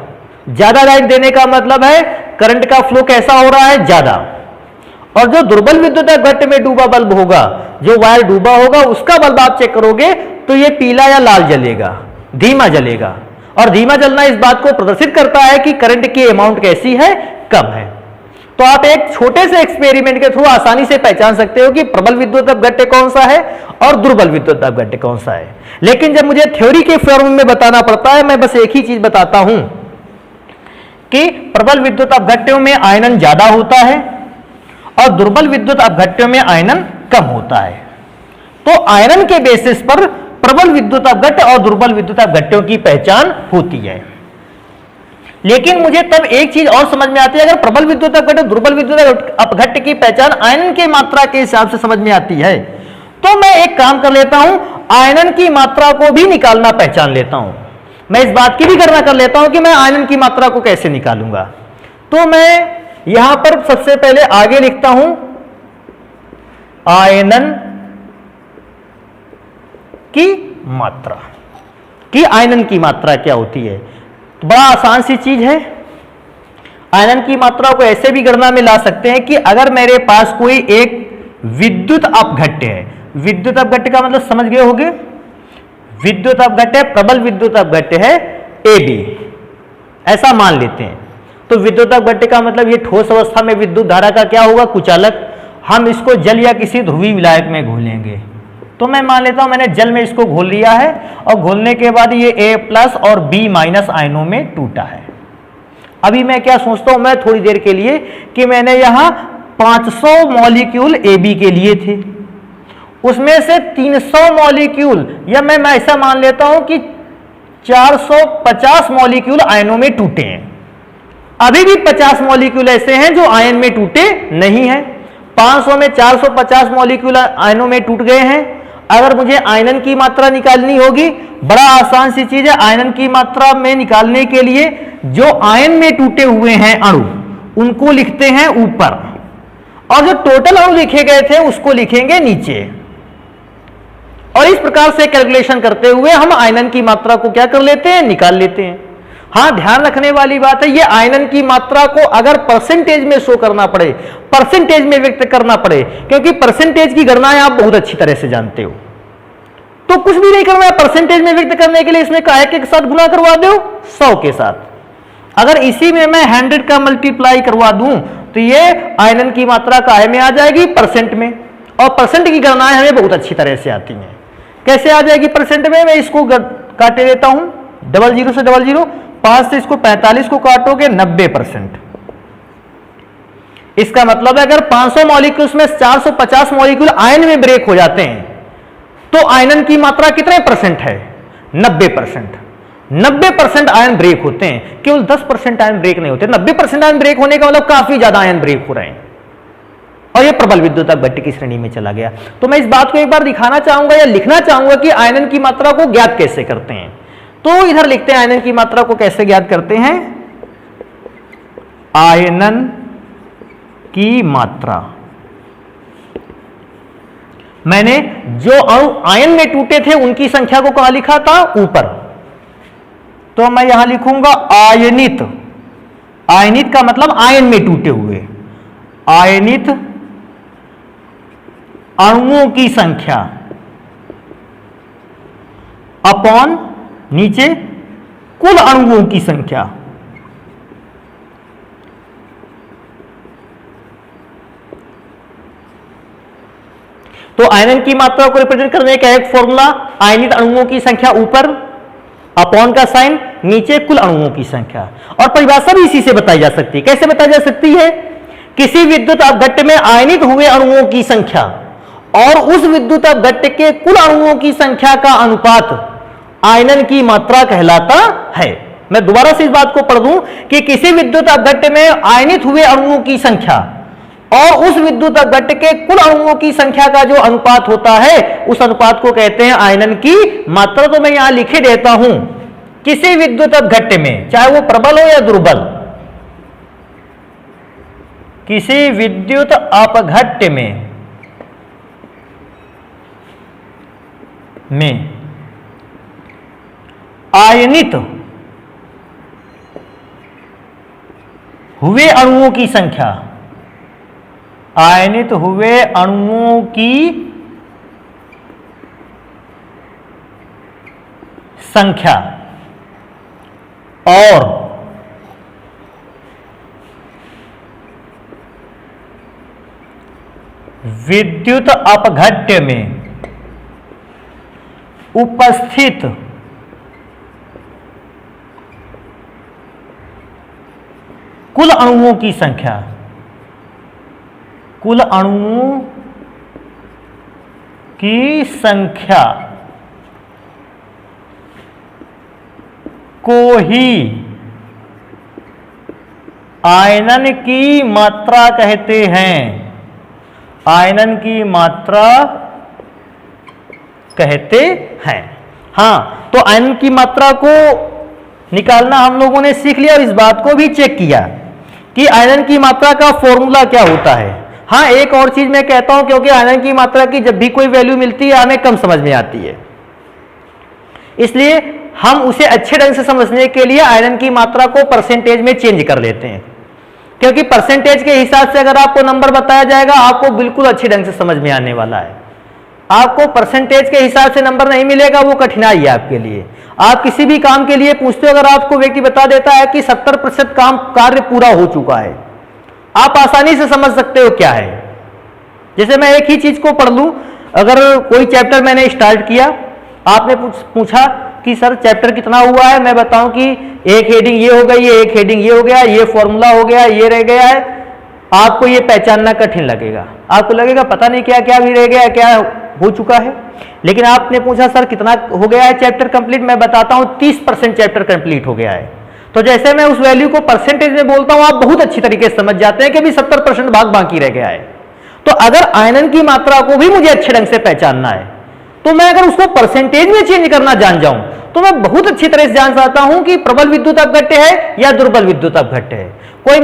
Speaker 1: ज्यादा लाइट देने का मतलब है करंट का फ्लो कैसा हो रहा है, ज्यादा। और जो दुर्बल विद्युत अपघट्य में डूबा बल्ब होगा, जो वायर डूबा होगा, उसका बल्ब आप चेक करोगे तो ये पीला या लाल जलेगा, धीमा जलेगा। और धीमा जलना इस बात को प्रदर्शित करता है कि करंट की अमाउंट कैसी है, कम है। तो आप एक छोटे से एक्सपेरिमेंट के थ्रू आसानी से पहचान सकते हो कि प्रबल विद्युत अपघट्य कौन सा है और दुर्बल विद्युत अपघट्य कौन सा है। लेकिन जब मुझे थ्योरी के फॉर्म में बताना पड़ता है, मैं बस एक ही चीज बताता हूं कि प्रबल विद्युत अपघट्यों में आयनन ज्यादा होता है और दुर्बल विद्युत अपघट्यों में आयनन कम होता है। तो आयनन के बेसिस पर प्रबल विद्युत अपघट्य और दुर्बल विद्युत अपघट्यों की पहचान होती है। लेकिन मुझे तब एक चीज और समझ में आती है, अगर प्रबल विद्युत अपघट्य और दुर्बल विद्युत अपघट्य की पहचान आयनन की मात्रा के हिसाब से समझ में आती है, तो मैं एक काम कर लेता हूं, आयनन की मात्रा को भी निकालना पहचान लेता हूं। मैं इस बात की भी गणना कर लेता हूं कि मैं आयनन की मात्रा को कैसे निकालूंगा। तो मैं यहां पर सबसे पहले आगे लिखता हूं आयनन की मात्रा, कि आयनन की मात्रा क्या होती है। तो बड़ा आसान सी चीज है। आयनन की मात्रा को ऐसे भी गणना में ला सकते हैं कि अगर मेरे पास कोई एक विद्युत अपघट्य है, विद्युत अपघट्य का मतलब समझ गए होंगे, विद्युत अपघट्य प्रबल विद्युत अपघट्य है AB, ऐसा मान लेते हैं। तो विद्युत अपघट्य का मतलब ये ठोस अवस्था में विद्युत धारा का क्या होगा, कुचालक। हम इसको जल या किसी ध्रुवीय विलायक में घोलेंगे। तो मैं मान लेता हूं मैंने जल में इसको घोल लिया है और घोलने के बाद ये A+ और B- आयनों में टूटा है। अभी मैं क्या सोचता हूं मैं थोड़ी देर के लिए कि मैंने यहां 500 मॉलिक्यूल AB के लिए थे, उसमें से 300 मॉलिक्यूल या मैं ऐसा मान लेता हूं कि 450 मॉलिक्यूल आयनों में टूटे हैं। अभी भी 50 मॉलिक्यूल ऐसे हैं जो आयन में टूटे नहीं हैं। 500 में 450 मॉलिक्यूल आयनों में टूट गए हैं। अगर मुझे आयनन की मात्रा निकालनी होगी, बड़ा आसान सी चीज है। आयनन की मात्रा में निकालने के लिए जो आयन में टूटे हुए हैं अणु उनको लिखते हैं ऊपर, और जो टोटल अणु लिखे गए थे उसको लिखेंगे नीचे। और इस प्रकार से कैलकुलेशन करते हुए हम आयनन की मात्रा को क्या कर लेते हैं, निकाल लेते हैं। हाँ, ध्यान रखने वाली बात है, ये आयनन की मात्रा को अगर परसेंटेज में शो करना पड़े, परसेंटेज में व्यक्त करना पड़े, क्योंकि परसेंटेज की गणनाएं आप बहुत अच्छी तरह से जानते हो, तो कुछ भी नहीं करना है। परसेंटेज में व्यक्त करने के लिए इसमें काय के साथ गुणा करवा दो 100 के साथ। अगर इसी में मैं 100 का मल्टीप्लाई करवा दूं तो ये आयनन की मात्रा काय में आ जाएगी, परसेंट में। और परसेंट की गणनाएं हमें बहुत अच्छी तरह से आती हैं। कैसे आ जाएगी परसेंट में, मैं इसको काटे देता हूं 00 से 00, 5 से इसको 45 को काटोगे 90%। इसका मतलब है अगर 500 मॉलिक्यूल्स में 450 मॉलिक्यूल आयन में ब्रेक हो जाते हैं तो आयनन की मात्रा कितने परसेंट है, 90%। 90% आयन ब्रेक होते हैं, केवल 10% आयन ब्रेक नहीं होते। 90% आयन ब्रेक होने का मतलब काफी ज्यादा आयन ब्रेक हो रहे हैं, और ये प्रबल विद्युत अपघट्य की श्रेणी में चला गया। तो मैं इस बात को एक बार दिखाना चाहूंगा या लिखना चाहूंगा कि आयनन की मात्रा को ज्ञात कैसे करते हैं। तो इधर लिखते हैं आयनन की मात्रा को कैसे ज्ञात करते हैं। आयनन की मात्रा, मैंने जो अणु आयन में टूटे थे उनकी संख्या को कहां लिखा था, ऊपर। तो मैं यहां लिखूंगा आयनित। आयनित का मतलब आयन में टूटे हुए, आयनित अणुओं की संख्या अपॉन नीचे कुल अणुओं की संख्या। तो आयनन की मात्रा को रिप्रेजेंट करने का एक फॉर्मूला, आयनित अणुओं की संख्या ऊपर, अपॉन का साइन, नीचे कुल अणुओं की संख्या। और परिभाषा भी इसी से बताई जा सकती है। कैसे बताई जा सकती है, किसी विद्युत अपघट्य में आयनित हुए अणुओं की संख्या और उस विद्युत अपघट्य के कुल अणुओं की संख्या का अनुपात आयनन की मात्रा कहलाता है। मैं दोबारा से इस बात को पढ़ दूं कि किसी विद्युत अपघट्य में आयनित हुए अणुओं की संख्या और उस विद्युत अपघट्य के कुल अणुओं की संख्या का जो अनुपात होता है उस अनुपात को कहते हैं आयनन की मात्रा। तो मैं यहां लिखे देता हूं, किसी विद्युत अपघट्य में, चाहे वो प्रबल हो या दुर्बल, किसी विद्युत अपघट्य में आयनित हुए अणुओं की संख्या, आयनित हुए अणुओं की संख्या और विद्युत अपघट्य में उपस्थित कुल अणुओं की संख्या, कुल अणुओं की संख्या को ही आयनन की मात्रा कहते हैं। आयनन की मात्रा कहते हैं। हां, तो आयनन की मात्रा को निकालना हम लोगों ने सीख लिया और इस बात को भी चेक किया कि आयनन की मात्रा का फॉर्मूला क्या होता है। हाँ, एक और चीज मैं कहता हूं, क्योंकि आयनन की मात्रा की जब भी कोई वैल्यू मिलती है हमें कम समझ में आती है, इसलिए हम उसे अच्छे ढंग से समझने के लिए आयरन की मात्रा को परसेंटेज में चेंज कर लेते हैं, क्योंकि परसेंटेज के हिसाब से अगर आपको नंबर बताया जाएगा आपको बिल्कुल अच्छी ढंग से समझ में आने वाला है। आपको परसेंटेज के हिसाब से नंबर नहीं मिलेगा, वो कठिनाई है आपके लिए। आप किसी भी काम के लिए पूछते हो, अगर आपको व्यक्ति बता देता है कि 70% कार्य पूरा हो चुका है, आप आसानी से समझ सकते हो क्या है। जैसे मैं एक ही चीज को पढ़ लूं, अगर कोई चैप्टर मैंने स्टार्ट किया, आपने पूछा कि सर चैप्टर कितना हुआ है, मैं बताऊं कि एक हेडिंग ये हो गई है, एक हेडिंग ये हो गया, ये फॉर्मूला हो गया, ये रह गया है, आपको ये पहचानना कठिन लगेगा। आपको लगेगा पता नहीं क्या क्या भी रह गया, क्या हो चुका है। लेकिन आपने पूछा सर कितना हो गया है चैप्टर कंप्लीट, मैं बताता हूं 30% चैप्टर कंप्लीट हो गया है। तो जैसे मैं उस वैल्यू को परसेंटेज में बोलता हूं, आप बहुत अच्छी तरीके से समझ जाते हैं कि अभी 70% भाग बाकी रह गया है। तो अगर आयनन की मात्रा को भी मुझे अच्छे ढंग से पहचानना है, तो मैं अगर उसको परसेंटेज में चेंज करना जान जाऊं, तो मैं बहुत अच्छी तरह से जान सकता हूं कि प्रबल विद्युत अपघट्य है या दुर्बल विद्युत अपघट्य है। कोई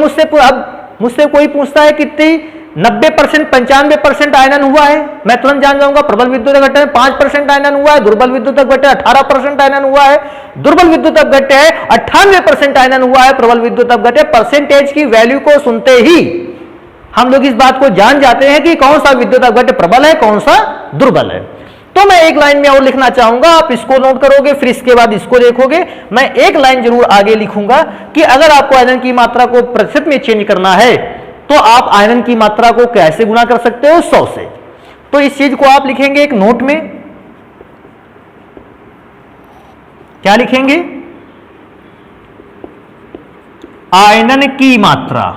Speaker 1: मुझसे कोई पूछता है कितनी 90% 95% आयनन हुआ है, मैं तुरंत जान जाऊंगा प्रबल विद्युत अपघट्य है। 5% आयनन हुआ है, दुर्बल विद्युत अपघट्य 18% आयनन हुआ है, दुर्बल विद्युत अपघट्य है 98% आयनन हुआ है, प्रबल विद्युत अपघट्य। परसेंटेज की वैल्यू को सुनते ही हम लोग इस बात को जान जाते हैं कि कौन सा विद्युत अपघट्य प्रबल है, कौन सा दुर्बल है। तो मैं एक लाइन में और लिखना चाहूंगा, आप इसको नोट करोगे, फिर इसके बाद इसको देखोगे। मैं एक लाइन जरूर आगे लिखूंगा कि अगर आपको आयरन की मात्रा को प्रतिशत में चेंज करना है, तो आप आयरन की मात्रा को कैसे गुणा कर सकते हो, 100 से। तो इस चीज को आप लिखेंगे एक नोट में, क्या लिखेंगे, आयरन की मात्रा।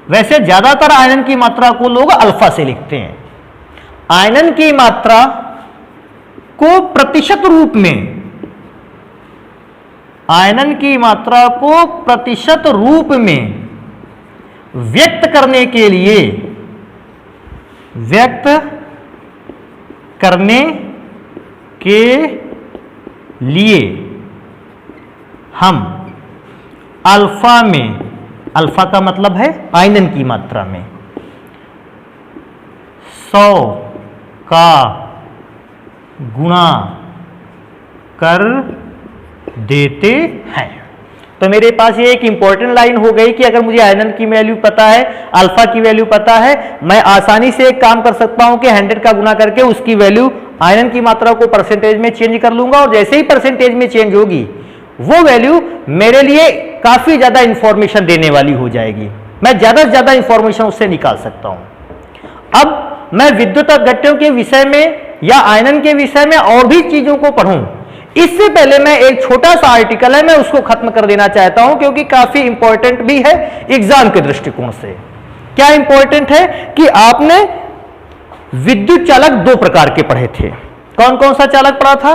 Speaker 1: वैसे ज्यादातर आयरन की मात्रा को लोग अल्फा से लिखते हैं। आयरन की मात्रा को प्रतिशत रूप में, आयनन की मात्रा को प्रतिशत रूप में व्यक्त करने के लिए, व्यक्त करने के लिए हम अल्फा में, अल्फा का मतलब है आयनन की मात्रा में 100 का गुणा कर देते हैं। तो मेरे पास ये एक इंपॉर्टेंट लाइन हो गई कि अगर मुझे आयनन की वैल्यू पता है, अल्फा की वैल्यू पता है, मैं आसानी से एक काम कर सकता हूं कि 100 का गुणा करके उसकी वैल्यू आयनन की मात्रा को परसेंटेज में चेंज कर लूंगा, और जैसे ही परसेंटेज में चेंज होगी वो वैल्यू मेरे लिए काफी ज्यादा इंफॉर्मेशन देने वाली हो जाएगी। मैं ज्यादा से ज्यादा इंफॉर्मेशन उससे निकाल सकता हूं। अब मैं विद्युत अपघट्यों के विषय में या आयनन के विषय में और भी चीजों को पढ़ूं, इससे पहले मैं एक छोटा सा आर्टिकल है, मैं उसको खत्म कर देना चाहता हूं, क्योंकि काफी इंपॉर्टेंट भी है एग्जाम के दृष्टिकोण से। क्या इंपॉर्टेंट है कि आपने विद्युत चालक 2 प्रकार के पढ़े थे। कौन कौन सा चालक पढ़ा था,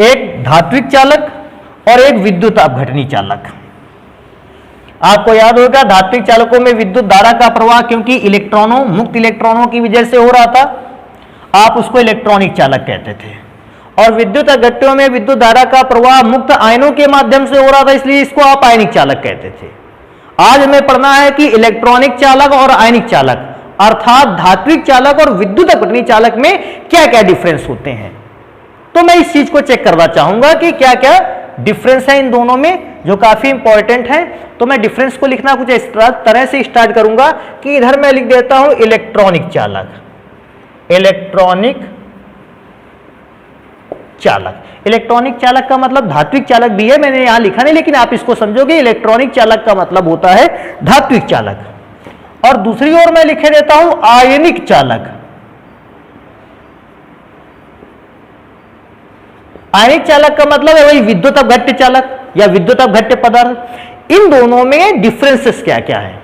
Speaker 1: एक धात्विक चालक और एक विद्युत अपघटनी चालक। आपको याद होगा धात्विक चालकों में विद्युत धारा का प्रवाह क्योंकि इलेक्ट्रॉनों, मुक्त इलेक्ट्रॉनों की वजह से हो रहा था, आप उसको इलेक्ट्रॉनिक चालक कहते थे। और विद्युत अपघट्यों में विद्युत धारा का प्रवाह मुक्त आयनों के माध्यम से हो रहा था, इसलिए इसको आप आयनिक चालक कहते थे। आज हमें पढ़ना है कि इलेक्ट्रॉनिक चालक और आयनिक चालक, अर्थात धात्विक चालक और विद्युत अपघटनी चालक में क्या क्या डिफरेंस होते हैं। तो मैं इस चीज को चेक करना चाहूंगा कि क्या क्या डिफरेंस है इन दोनों में, जो काफी इंपॉर्टेंट है। तो मैं डिफरेंस को लिखना कुछ इस तरह से स्टार्ट करूंगा कि इधर मैं लिख देता हूं इलेक्ट्रॉनिक चालक, इलेक्ट्रॉनिक चालक। इलेक्ट्रॉनिक चालक का मतलब धात्विक चालक भी है, मैंने यहां लिखा नहीं, लेकिन आप इसको समझोगे। इलेक्ट्रॉनिक चालक का मतलब होता है धात्विक चालक। और दूसरी ओर मैं लिखे देता हूं आयनिक चालक। आयनिक चालक का मतलब है वही विद्युत अपघट्य चालक या विद्युत अपघट्य पदार्थ। इन दोनों में डिफरेंसेस क्या क्या है,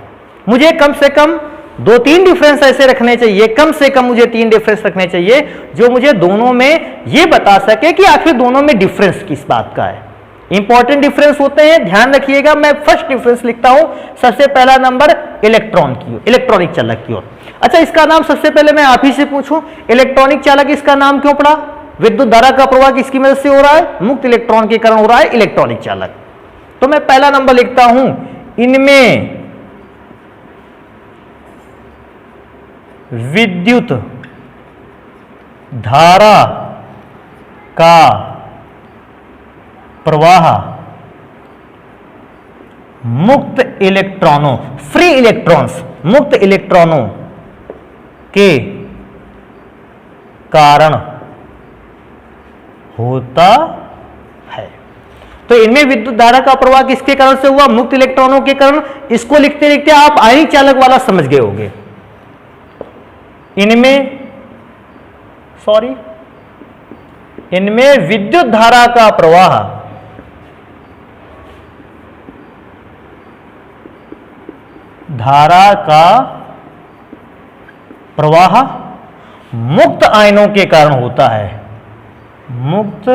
Speaker 1: मुझे कम से कम 2-3 डिफरेंस ऐसे रखने चाहिए, कम से कम मुझे 3 डिफरेंस रखने चाहिए जो मुझे दोनों में ये बता सके कि आखिर दोनों में डिफरेंस किस बात का है। इंपॉर्टेंट डिफरेंस होते हैं, ध्यान रखिएगा। मैं फर्स्ट डिफरेंस लिखता हूं, सबसे पहला नंबर इलेक्ट्रॉन की ओर, इलेक्ट्रॉनिक चालक की ओर। अच्छा, इसका नाम सबसे पहले मैं आप ही से पूछूं, इलेक्ट्रॉनिक चालक इसका नाम क्यों पड़ा? विद्युत धारा का प्रवाह किसकी मदद से हो रहा है? मुक्त इलेक्ट्रॉन के कारण हो रहा है, इलेक्ट्रॉनिक चालक। तो मैं पहला नंबर लिखता हूं, इनमें विद्युत धारा का प्रवाह मुक्त इलेक्ट्रॉनों, फ्री इलेक्ट्रॉन्स, मुक्त इलेक्ट्रॉनों के कारण होता है। तो इनमें विद्युत धारा का प्रवाह किसके कारण से हुआ? मुक्त इलेक्ट्रॉनों के कारण। इसको लिखते लिखते आप आयनिक चालक वाला समझ गए होंगे। इनमें विद्युत धारा का प्रवाह मुक्त आयनों के कारण होता है, मुक्त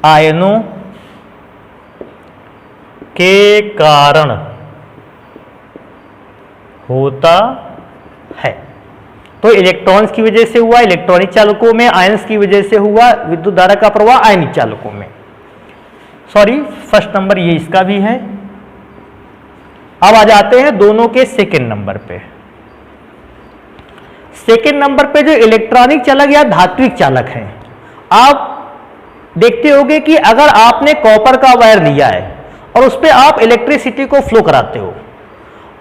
Speaker 1: आयनों के कारण होता है। तो इलेक्ट्रॉन्स की वजह से हुआ इलेक्ट्रॉनिक चालकों में, आयंस की वजह से हुआ विद्युत धारा का प्रवाह आयनिक चालकों में। फर्स्ट नंबर ये इसका भी है। अब आ जाते हैं दोनों के सेकंड नंबर पे। सेकंड नंबर पे जो इलेक्ट्रॉनिक चालक या धात्विक चालक हैं, आप देखते होंगे कि अगर आपने कॉपर का वायर लिया है और उस पर आप इलेक्ट्रिसिटी को फ्लो कराते हो,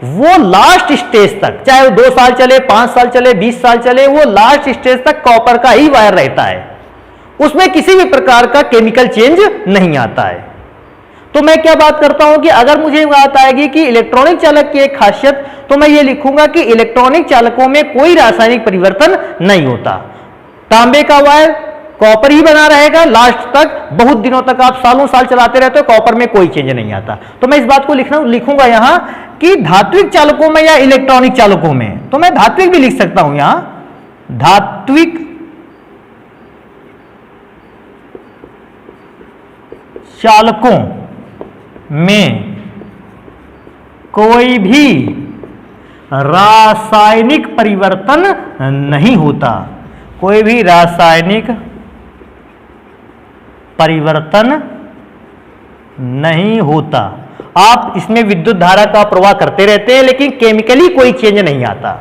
Speaker 1: वो लास्ट स्टेज तक, चाहे वो 2 साल चले, 5 साल चले, 20 साल चले, वो लास्ट स्टेज तक कॉपर का ही वायर रहता है, उसमें किसी भी प्रकार का केमिकल चेंज नहीं आता है। तो मैं क्या बात करता हूं कि अगर मुझे बात आएगी कि इलेक्ट्रॉनिक चालक की एक खासियत, तो मैं ये लिखूंगा कि इलेक्ट्रॉनिक चालकों में कोई रासायनिक परिवर्तन नहीं होता। तांबे का वायर कॉपर ही बना रहेगा लास्ट तक, बहुत दिनों तक आप सालों साल चलाते रहते हो, कॉपर में कोई चेंज नहीं आता। तो मैं इस बात को लिखूंगा यहां कि धात्विक चालकों में या इलेक्ट्रॉनिक चालकों में, तो मैं धात्विक भी लिख सकता हूं यहां, धात्विक चालकों में कोई भी रासायनिक परिवर्तन नहीं होता, कोई भी रासायनिक परिवर्तन नहीं होता। आप इसमें विद्युत धारा का प्रवाह करते रहते हैं लेकिन केमिकली कोई चेंज नहीं आता।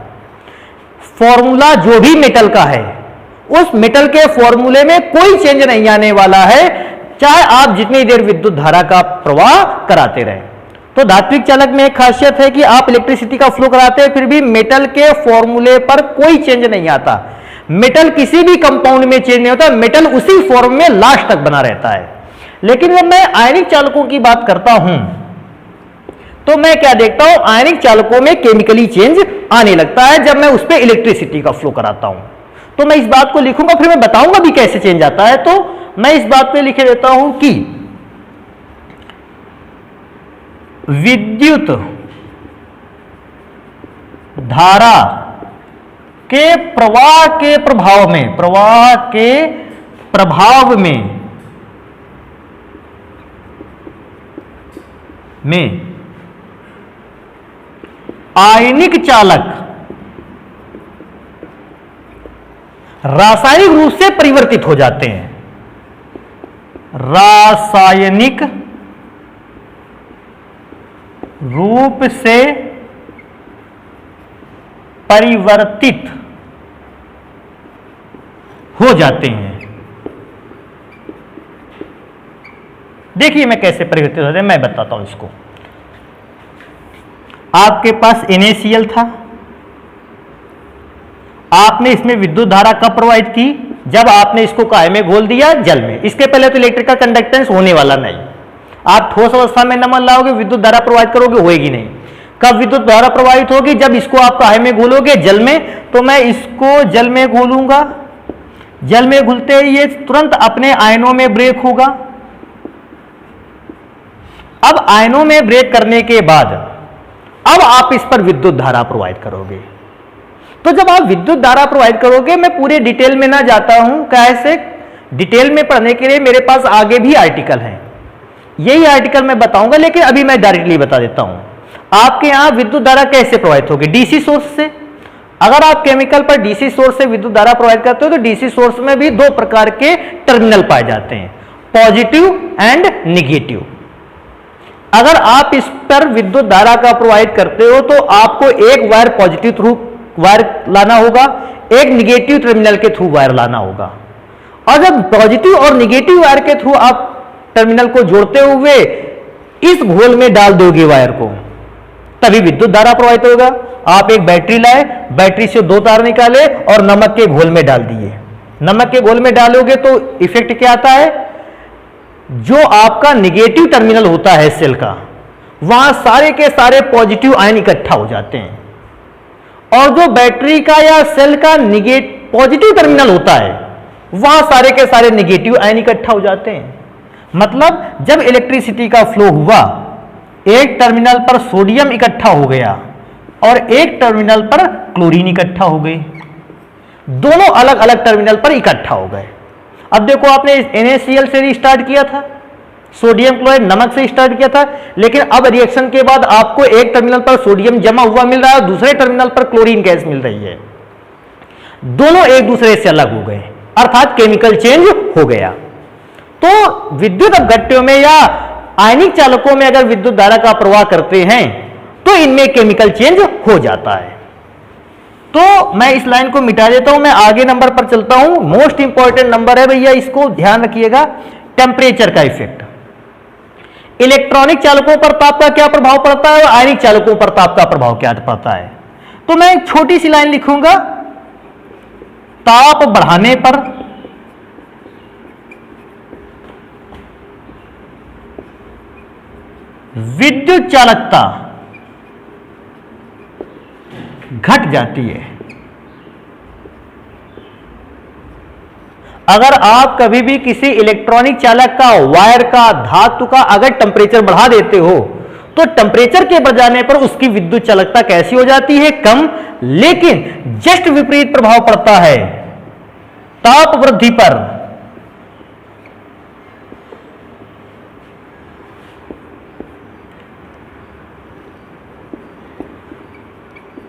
Speaker 1: फॉर्मूला जो भी मेटल का है, उस मेटल के फॉर्मूले में कोई चेंज नहीं आने वाला है, चाहे आप जितनी देर विद्युत धारा का प्रवाह कराते रहे। तो धात्विक चालक में एक खासियत है कि आप इलेक्ट्रिसिटी का फ्लो कराते हैं, फिर भी मेटल के फॉर्मूले पर कोई चेंज नहीं आता। मेटल किसी भी कंपाउंड में चेंज नहीं होता, मेटल उसी फॉर्म में लास्ट तक बना रहता है। लेकिन जब मैं आयनिक चालकों की बात करता हूं, तो मैं क्या देखता हूं, आयनिक चालकों में केमिकली चेंज आने लगता है जब मैं उस पर इलेक्ट्रिसिटी का फ्लो कराता हूं। तो मैं इस बात को लिखूंगा, फिर मैं बताऊंगा भी कैसे चेंज आता है। तो मैं इस बात पे लिख देता हूं कि विद्युत धारा के प्रवाह के प्रभाव में आयनिक चालक रासायनिक रूप से परिवर्तित हो जाते हैं, रासायनिक रूप से परिवर्तित हो जाते हैं। देखिए मैं कैसे परिवर्तित होते हैं, मैं बताता हूं इसको। आपके पास NaCl था, आपने इसमें विद्युत धारा कब प्रवाहित की? जब आपने इसको काय में घोल दिया, जल में। इसके पहले तो इलेक्ट्रिकल कंडक्टेंस होने वाला नहीं। आप ठोस अवस्था में नमन लाओगे, विद्युत धारा प्रवाहित करोगे, होएगी नहीं। कब विद्युत धारा प्रवाहित होगी? जब इसको आप काय में घोलोगे, जल में। तो मैं इसको जल में घोलूंगा, जल में घुलते ही ये तुरंत अपने आयनों में ब्रेक होगा। अब आयनों में ब्रेक करने के बाद अब आप इस पर विद्युत धारा प्रवाहित करोगे। तो जब आप विद्युत धारा प्रवाहित करोगे, मैं पूरे डिटेल में ना जाता हूं, कैसे डिटेल में पढ़ने के लिए मेरे पास आगे भी आर्टिकल हैं, यही आर्टिकल मैं बताऊंगा, लेकिन अभी मैं डायरेक्टली बता देता हूं। आपके यहां विद्युत धारा कैसे प्रवाहित होगी? डीसी सोर्स से। अगर आप केमिकल पर डीसी सोर्स से विद्युत धारा प्रवाहित करते हो तो डीसी सोर्स में भी 2 प्रकार के टर्मिनल पाए जाते हैं, पॉजिटिव एंड निगेटिव। अगर आप इस पर विद्युत धारा का प्रवाहित करते हो तो आपको एक वायर पॉजिटिव थ्रू वायर लाना होगा, एक निगेटिव टर्मिनल के थ्रू वायर लाना होगा। और जब पॉजिटिव और निगेटिव वायर के थ्रू आप टर्मिनल को जोड़ते हुए इस घोल में डाल दोगे वायर को, तभी विद्युत धारा प्रवाहित होगा। आप एक बैटरी लाए, बैटरी से 2 तार निकाले और नमक के घोल में डाल दिए। नमक के घोल में डालोगे तो इफेक्ट क्या आता है, जो आपका निगेटिव टर्मिनल होता है सेल का, वहां सारे के सारे पॉजिटिव आयन इकट्ठा हो जाते हैं, और जो बैटरी का या सेल का पॉजिटिव टर्मिनल होता है, वहां सारे के सारे निगेटिव आयन इकट्ठा हो जाते हैं। मतलब जब इलेक्ट्रिसिटी का फ्लो हुआ, एक टर्मिनल पर सोडियम इकट्ठा हो गया और एक टर्मिनल पर क्लोरीन इकट्ठा हो गई, दोनों अलग अलग टर्मिनल पर इकट्ठा हो गए। अब देखो, आपने NaCl से स्टार्ट किया था, सोडियम क्लोराइड नमक से स्टार्ट किया था, लेकिन अब रिएक्शन के बाद आपको एक टर्मिनल पर सोडियम जमा हुआ मिल रहा है और दूसरे टर्मिनल पर क्लोरीन गैस मिल रही है। दोनों एक दूसरे से अलग हो गए, अर्थात केमिकल चेंज हो गया। तो विद्युत अपघट्यों में या आयनिक चालकों में अगर विद्युत धारा का प्रवाह करते हैं तो इनमें केमिकल चेंज हो जाता है। तो मैं इस लाइन को मिटा देता हूं, मैं आगे नंबर पर चलता हूं। मोस्ट इंपॉर्टेंट नंबर है भैया, इसको ध्यान रखिएगा, टेम्परेचर का इफेक्ट। इलेक्ट्रॉनिक चालकों पर ताप का क्या प्रभाव पड़ता है और आयनिक चालकों पर ताप का प्रभाव क्या पड़ता है। तो मैं एक छोटी सी लाइन लिखूंगा, ताप बढ़ाने पर विद्युत चालकता घट जाती है। अगर आप कभी भी किसी इलेक्ट्रॉनिक चालक का, वायर का, धातु का अगर टेम्परेचर बढ़ा देते हो तो टेम्परेचर के बढ़ जाने पर उसकी विद्युत चालकता कैसी हो जाती है, कम। लेकिन जस्ट विपरीत प्रभाव पड़ता है ताप वृद्धि पर।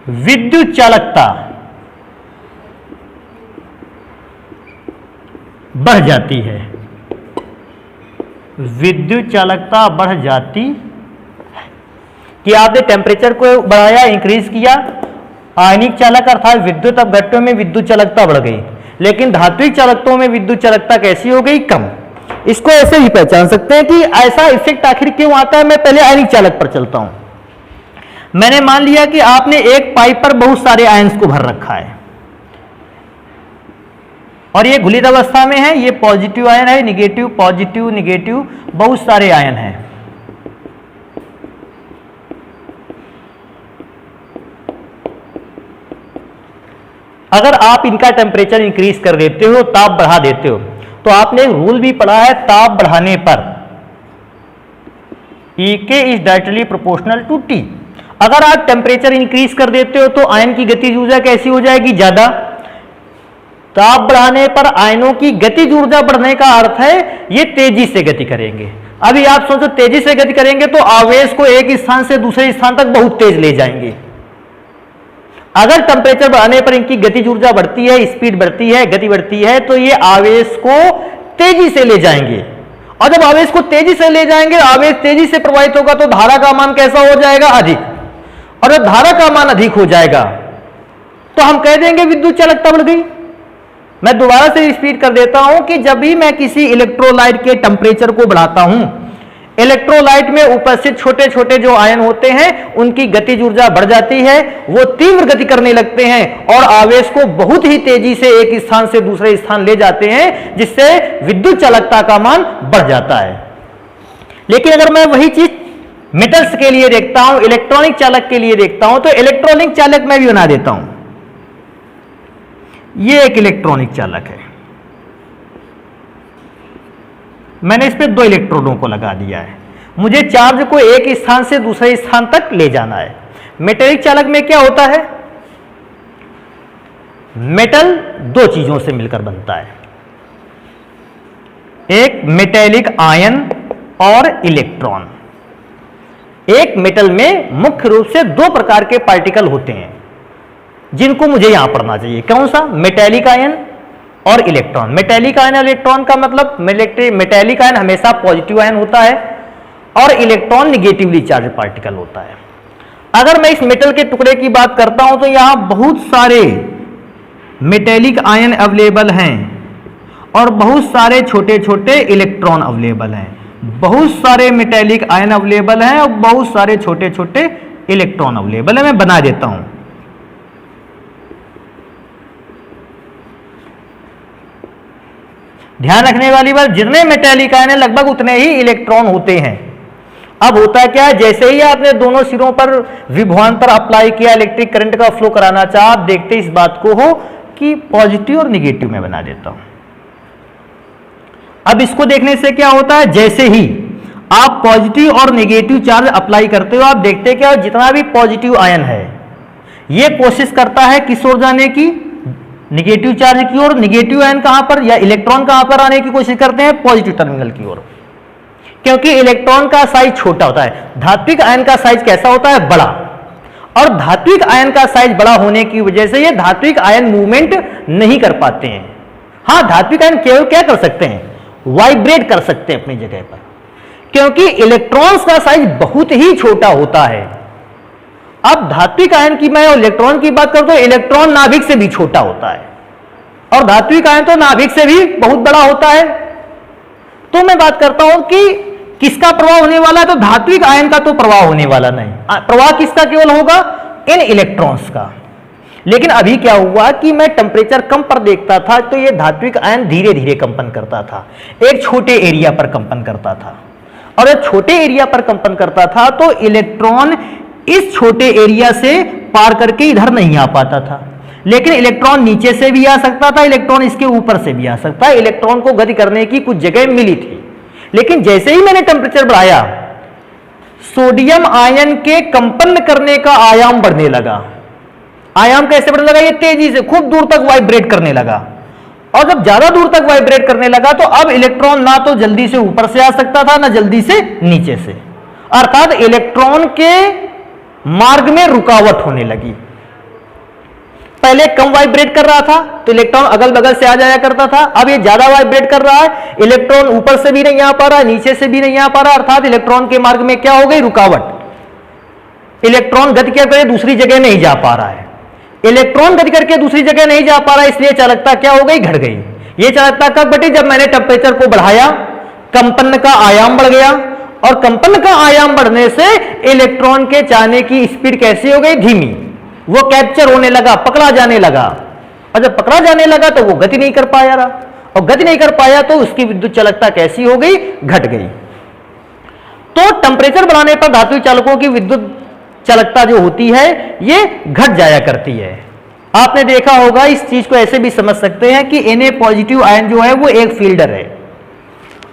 Speaker 1: विद्युत चालकता बढ़ जाती है, विद्युत चालकता बढ़ जाती है कि आपने टेम्परेचर को बढ़ाया, इंक्रीज किया, आयनिक चालक अर्थात विद्युत अपघट्यों में विद्युत चालकता बढ़ गई, लेकिन धात्विक चालकत्वों में विद्युत चालकता कैसी हो गई, कम। इसको ऐसे भी पहचान सकते हैं कि ऐसा इफेक्ट आखिर क्यों आता है। मैं पहले आयनिक चालक पर चलता हूं। मैंने मान लिया कि आपने एक पाइप पर बहुत सारे आयन्स को भर रखा है और ये घुलित अवस्था में है, ये पॉजिटिव आयन है, निगेटिव, पॉजिटिव, निगेटिव, बहुत सारे आयन हैं। अगर आप इनका टेम्परेचर इंक्रीज कर देते हो, ताप बढ़ा देते हो, तो आपने एक रूल भी पढ़ा है, ताप बढ़ाने पर EK is directly proportional to T। अगर आप टेम्परेचर इंक्रीज कर देते हो तो आयन की गतिज ऊर्जा कैसी हो जाएगी, ज्यादा। ताप बढ़ाने पर आयनों की गतिज ऊर्जा बढ़ने का अर्थ है ये तेजी से गति करेंगे। अभी आप सोचो, तेजी से गति करेंगे तो आवेश को एक स्थान से दूसरे स्थान तक बहुत तेज ले जाएंगे। अगर टेम्परेचर बढ़ाने पर इनकी गतिज ऊर्जा बढ़ती है, स्पीड बढ़ती है, गति बढ़ती है, तो ये आवेश को तेजी से ले जाएंगे। और जब आवेश को तेजी से ले जाएंगे, आवेश तेजी से प्रवाहित होगा तो धारा का मान कैसा हो जाएगा, अधिक। और जब धारा का मान अधिक हो जाएगा तो हम कह देंगे विद्युत चालकता बढ़ गई। मैं दोबारा से रिपीट कर देता हूं कि जब भी मैं किसी इलेक्ट्रोलाइट के टेम्परेचर को बढ़ाता हूं, इलेक्ट्रोलाइट में उपस्थित छोटे छोटे जो आयन होते हैं उनकी गतिज ऊर्जा बढ़ जाती है, वो तीव्र गति करने लगते हैं और आवेश को बहुत ही तेजी से एक स्थान से दूसरे स्थान ले जाते हैं, जिससे विद्युत चालकता का मान बढ़ जाता है। लेकिन अगर मैं वही चीज मेटल्स के लिए देखता हूं, इलेक्ट्रॉनिक चालक के लिए देखता हूं, तो इलेक्ट्रॉनिक चालक मैं भी बना देता हूं। ये एक इलेक्ट्रॉनिक चालक है, मैंने इस पे 2 इलेक्ट्रोडों को लगा दिया है। मुझे चार्ज को एक स्थान से दूसरे स्थान तक ले जाना है। मेटेलिक चालक में क्या होता है, मेटल 2 चीजों से मिलकर बनता है, एक मेटेलिक आयन और इलेक्ट्रॉन। एक मेटल में मुख्य रूप से 2 प्रकार के पार्टिकल होते हैं जिनको मुझे यहां पढ़ना चाहिए। कौन सा, मेटेलिक आयन और इलेक्ट्रॉन। मेटेलिक आयन और इलेक्ट्रॉन का मतलब, मेटेलिक आयन हमेशा पॉजिटिव आयन होता है और इलेक्ट्रॉन निगेटिवली चार्ज पार्टिकल होता है। अगर मैं इस मेटल के टुकड़े की बात करता हूं तो यहां बहुत सारे मेटेलिक आयन अवेलेबल हैं और बहुत सारे छोटे छोटे इलेक्ट्रॉन अवेलेबल हैं, बहुत सारे मेटेलिक आयन अवेलेबल हैं और बहुत सारे छोटे छोटे इलेक्ट्रॉन अवेलेबल है। मैं बना देता हूं। ध्यान रखने वाली बात, जितने मेटेलिक आयन है लगभग उतने ही इलेक्ट्रॉन होते हैं। अब होता क्या है, जैसे ही आपने दोनों सिरों पर विभवांतर अप्लाई किया, इलेक्ट्रिक करंट का फ्लो कराना चाहा, आप देखते इस बात को हो कि पॉजिटिव और निगेटिव में बना देता हूं। अब इसको देखने से क्या होता है, जैसे ही आप पॉजिटिव और नेगेटिव चार्ज अप्लाई करते हो, आप देखते क्या, जितना भी पॉजिटिव आयन है ये कोशिश करता है किस ओर जाने की, निगेटिव चार्ज की ओर। निगेटिव आयन कहां पर या इलेक्ट्रॉन कहां पर आने की कोशिश करते हैं, पॉजिटिव टर्मिनल की ओर, क्योंकि इलेक्ट्रॉन का साइज छोटा होता है। धात्विक आयन का साइज कैसा होता है, बड़ा, और धात्विक आयन का साइज बड़ा होने की वजह से ये धात्विक आयन मूवमेंट नहीं कर पाते हैं। हां, धात्विक आयन केवल क्या कर सकते हैं, वाइब्रेट कर सकते हैं अपनी जगह पर, क्योंकि इलेक्ट्रॉन्स का साइज बहुत ही छोटा होता है। अब धात्विक आयन की मैं इलेक्ट्रॉन की बात करूं तो इलेक्ट्रॉन नाभिक से भी छोटा होता है, और धात्विक आयन तो नाभिक से भी बहुत बड़ा होता है। तो मैं बात करता हूं कि किसका प्रभाव होने वाला है, तो धात्विक आयन का तो प्रभाव होने वाला नहीं, प्रभाव किसका केवल होगा, इन इलेक्ट्रॉन्स का। लेकिन अभी क्या हुआ कि मैं टेम्परेचर कम पर देखता था तो ये धात्विक आयन धीरे धीरे कंपन करता था, एक छोटे एरिया पर कंपन करता था, और जब छोटे एरिया पर कंपन करता था तो इलेक्ट्रॉन इस छोटे एरिया से पार करके इधर नहीं आ पाता था। लेकिन इलेक्ट्रॉन नीचे से भी आ सकता था, इलेक्ट्रॉन इसके ऊपर से भी आ सकता है। इलेक्ट्रॉन को गति करने की कुछ जगह मिली थी, लेकिन जैसे ही मैंने टेम्परेचर बढ़ाया, सोडियम आयन के कंपन करने का आयाम बढ़ने लगा। आयाम कैसे बढ़ने लगा, ये तेजी से खूब दूर तक वाइब्रेट करने लगा, और जब ज्यादा दूर तक वाइब्रेट करने लगा तो अब इलेक्ट्रॉन ना तो जल्दी से ऊपर से आ सकता था, ना जल्दी से नीचे से, अर्थात इलेक्ट्रॉन के मार्ग में रुकावट होने लगी। पहले कम वाइब्रेट कर रहा था तो इलेक्ट्रॉन अगल बगल से आ जाया करता था, अब ये ज्यादा वाइब्रेट कर रहा है, इलेक्ट्रॉन ऊपर से भी नहीं आ पा रहा, नीचे से भी नहीं आ पा रहा, अर्थात इलेक्ट्रॉन के मार्ग में क्या हो गई, रुकावट। इलेक्ट्रॉन गति करके दूसरी जगह नहीं जा पा रहा है, इलेक्ट्रॉन गति करके दूसरी जगह नहीं जा पा रहा है, इसलिए चालकता क्या हो गई, घट गई। ये चालकता कब घटी, जब मैंने टेम्परेचर को बढ़ाया, कंपन का आयाम बढ़ गया, और कंपन का आयाम बढ़ने से इलेक्ट्रॉन के जाने की स्पीड कैसी हो गई, धीमी, वो कैप्चर होने लगा, पकड़ा जाने लगा, और जब पकड़ा जाने लगा तो वो गति नहीं कर पाया रहा, और गति नहीं कर पाया तो उसकी विद्युत चालकता कैसी हो गई, घट गई। तो टेम्परेचर बढ़ाने पर धात्विक चालकों की विद्युत चालकता जो होती है ये घट जाया करती है। आपने देखा होगा, इस चीज को ऐसे भी समझ सकते हैं कि Na पॉजिटिव आयन जो है वो एक फील्डर है,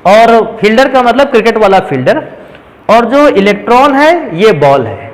Speaker 1: और फील्डर का मतलब क्रिकेट वाला फील्डर, और जो इलेक्ट्रॉन है ये बॉल है।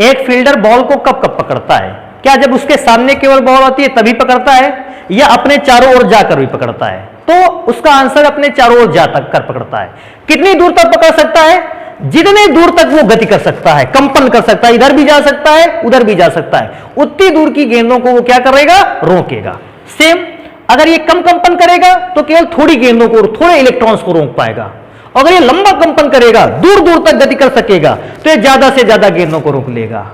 Speaker 1: एक फील्डर बॉल को कब कब पकड़ता है, क्या जब उसके सामने केवल बॉल आती है तभी पकड़ता है, या अपने चारों ओर जाकर भी पकड़ता है? तो उसका आंसर अपने चारों ओर जाकर कर पकड़ता है। कितनी दूर तक पकड़ सकता है, जितने दूर तक वो गति कर सकता है, कंपन कर सकता है, इधर भी जा सकता है उधर भी जा सकता है, उतनी दूर की गेंदों को वो क्या करेगा, रोकेगा। सेम अगर ये कम कंपन करेगा तो केवल थोड़ी गेंदों को, थोड़े इलेक्ट्रॉन्स को रोक पाएगा। अगर ये लंबा कंपन करेगा, दूर दूर तक गति कर सकेगा, तो ये ज्यादा से ज्यादा गेंदों को रोक लेगा।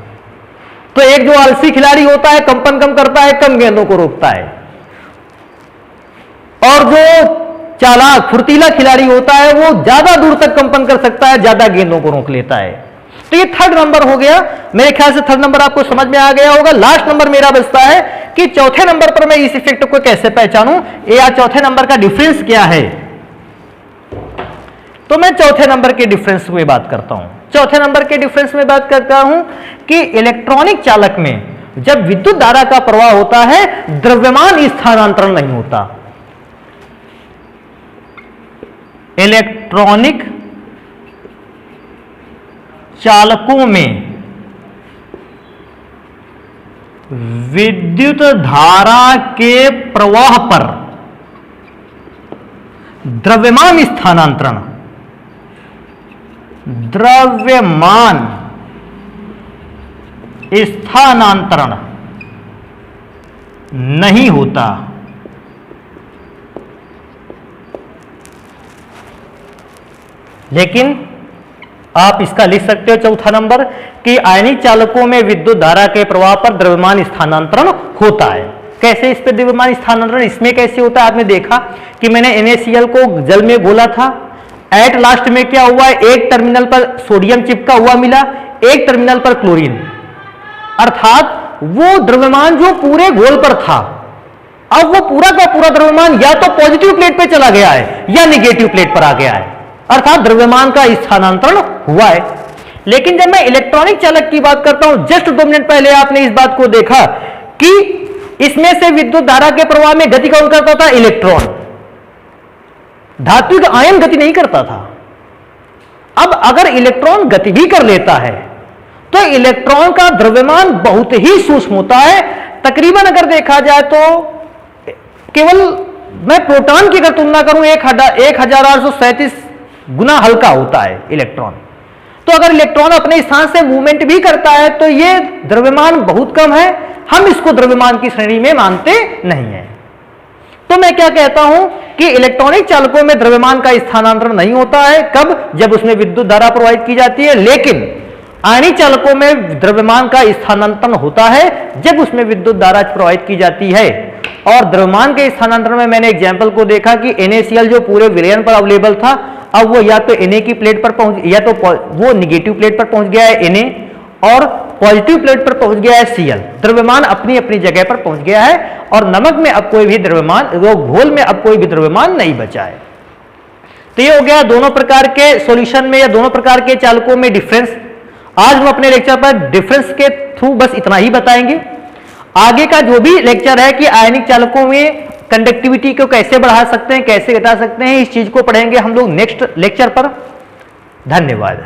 Speaker 1: तो एक जो आलसी खिलाड़ी होता है, कंपन कम करता है, कम गेंदों को रोकता है, और जो चालाक फुर्तीला खिलाड़ी होता है वो ज्यादा दूर तक कंपन कर सकता है, ज्यादा गेंदों को रोक लेता है। तो ये थर्ड नंबर हो गया। मेरे ख्याल से थर्ड नंबर आपको समझ में आ गया होगा। लास्ट नंबर मेरा बचता है कि चौथे नंबर पर मैं इस इफेक्ट को कैसे पहचानूं, या चौथे नंबर का डिफरेंस क्या है। तो मैं चौथे नंबर के डिफरेंस में बात करता हूं। चौथे नंबर के डिफरेंस में बात करता हूं कि इलेक्ट्रॉनिक चालक में जब विद्युत धारा का प्रवाह होता है, द्रव्यमान स्थानांतरण नहीं होता। इलेक्ट्रॉनिक चालकों में विद्युत धारा के प्रवाह पर द्रव्यमान स्थानांतरण, द्रव्यमान स्थानांतरण नहीं होता। लेकिन आप इसका लिख सकते हो चौथा नंबर कि आयनिक चालकों में विद्युत धारा के प्रवाह पर द्रव्यमान स्थानांतरण होता है। कैसे इस पे द्रव्यमान स्थानांतरण इसमें कैसे होता है। आपने देखा कि मैंने NaCl को जल में घोला था, एट लास्ट में क्या हुआ, एक टर्मिनल पर सोडियम चिपका हुआ मिला, एक टर्मिनल पर क्लोरीन, अर्थात वो द्रव्यमान जो पूरे गोल पर था, अब वो पूरा का पूरा द्रव्यमान या तो पॉजिटिव प्लेट पे चला गया है या नेगेटिव प्लेट पर आ गया है, अर्थात द्रव्यमान का स्थानांतरण हुआ है। लेकिन जब मैं इलेक्ट्रॉनिक चालक की बात करता हूं, जस्ट 2 मिनट पहले आपने इस बात को देखा कि इसमें से विद्युत धारा के प्रवाह में गति कौन करता था, इलेक्ट्रॉन। धात्विक आयन गति नहीं करता था। अब अगर इलेक्ट्रॉन गति भी कर लेता है तो इलेक्ट्रॉन का द्रव्यमान बहुत ही सूक्ष्म होता है। तकरीबन अगर देखा जाए तो केवल मैं प्रोटॉन की अगर तुलना करूं 1837 गुना हल्का होता है इलेक्ट्रॉन। तो अगर इलेक्ट्रॉन अपने स्थान से मूवमेंट भी करता है तो यह द्रव्यमान बहुत कम है, हम इसको द्रव्यमान की श्रेणी में मानते नहीं है। तो मैं क्या कहता हूं कि इलेक्ट्रॉनिक चालकों में द्रव्यमान का स्थानांतरण नहीं होता है। कब? जब उसमें विद्युत धारा प्रवाहित की जाती है। लेकिन आयनिक चालकों में द्रव्यमान का स्थानांतरण होता है जब उसमें विद्युत धारा प्रवाहित की जाती है। और द्रव्यमान के स्थानांतरण में मैंने एग्जाम्पल को देखा कि NaCl जो पूरे विलयन पर अवेलेबल था, अब वो या तो Na की प्लेट पर पहुंच, या तो वो निगेटिव प्लेट पर पहुंच गया है Na, और पॉजिटिव प्लेट पर पहुंच गया है Cl। द्रव्यमान अपनी अपनी जगह पर पहुंच गया है और नमक में अब कोई भी द्रव्यमान, वो घोल में अब कोई भी द्रव्यमान नहीं बचा है। तो ये हो गया दोनों प्रकार के सॉल्यूशन में या दोनों प्रकार के चालकों में डिफरेंस। आज हम अपने लेक्चर पर डिफरेंस के थ्रू बस इतना ही बताएंगे। आगे का जो भी लेक्चर है कि आयनिक चालकों में कंडक्टिविटी को कैसे बढ़ा सकते हैं, कैसे घटा सकते हैं, इस चीज को पढ़ेंगे हम लोग नेक्स्ट लेक्चर पर। धन्यवाद।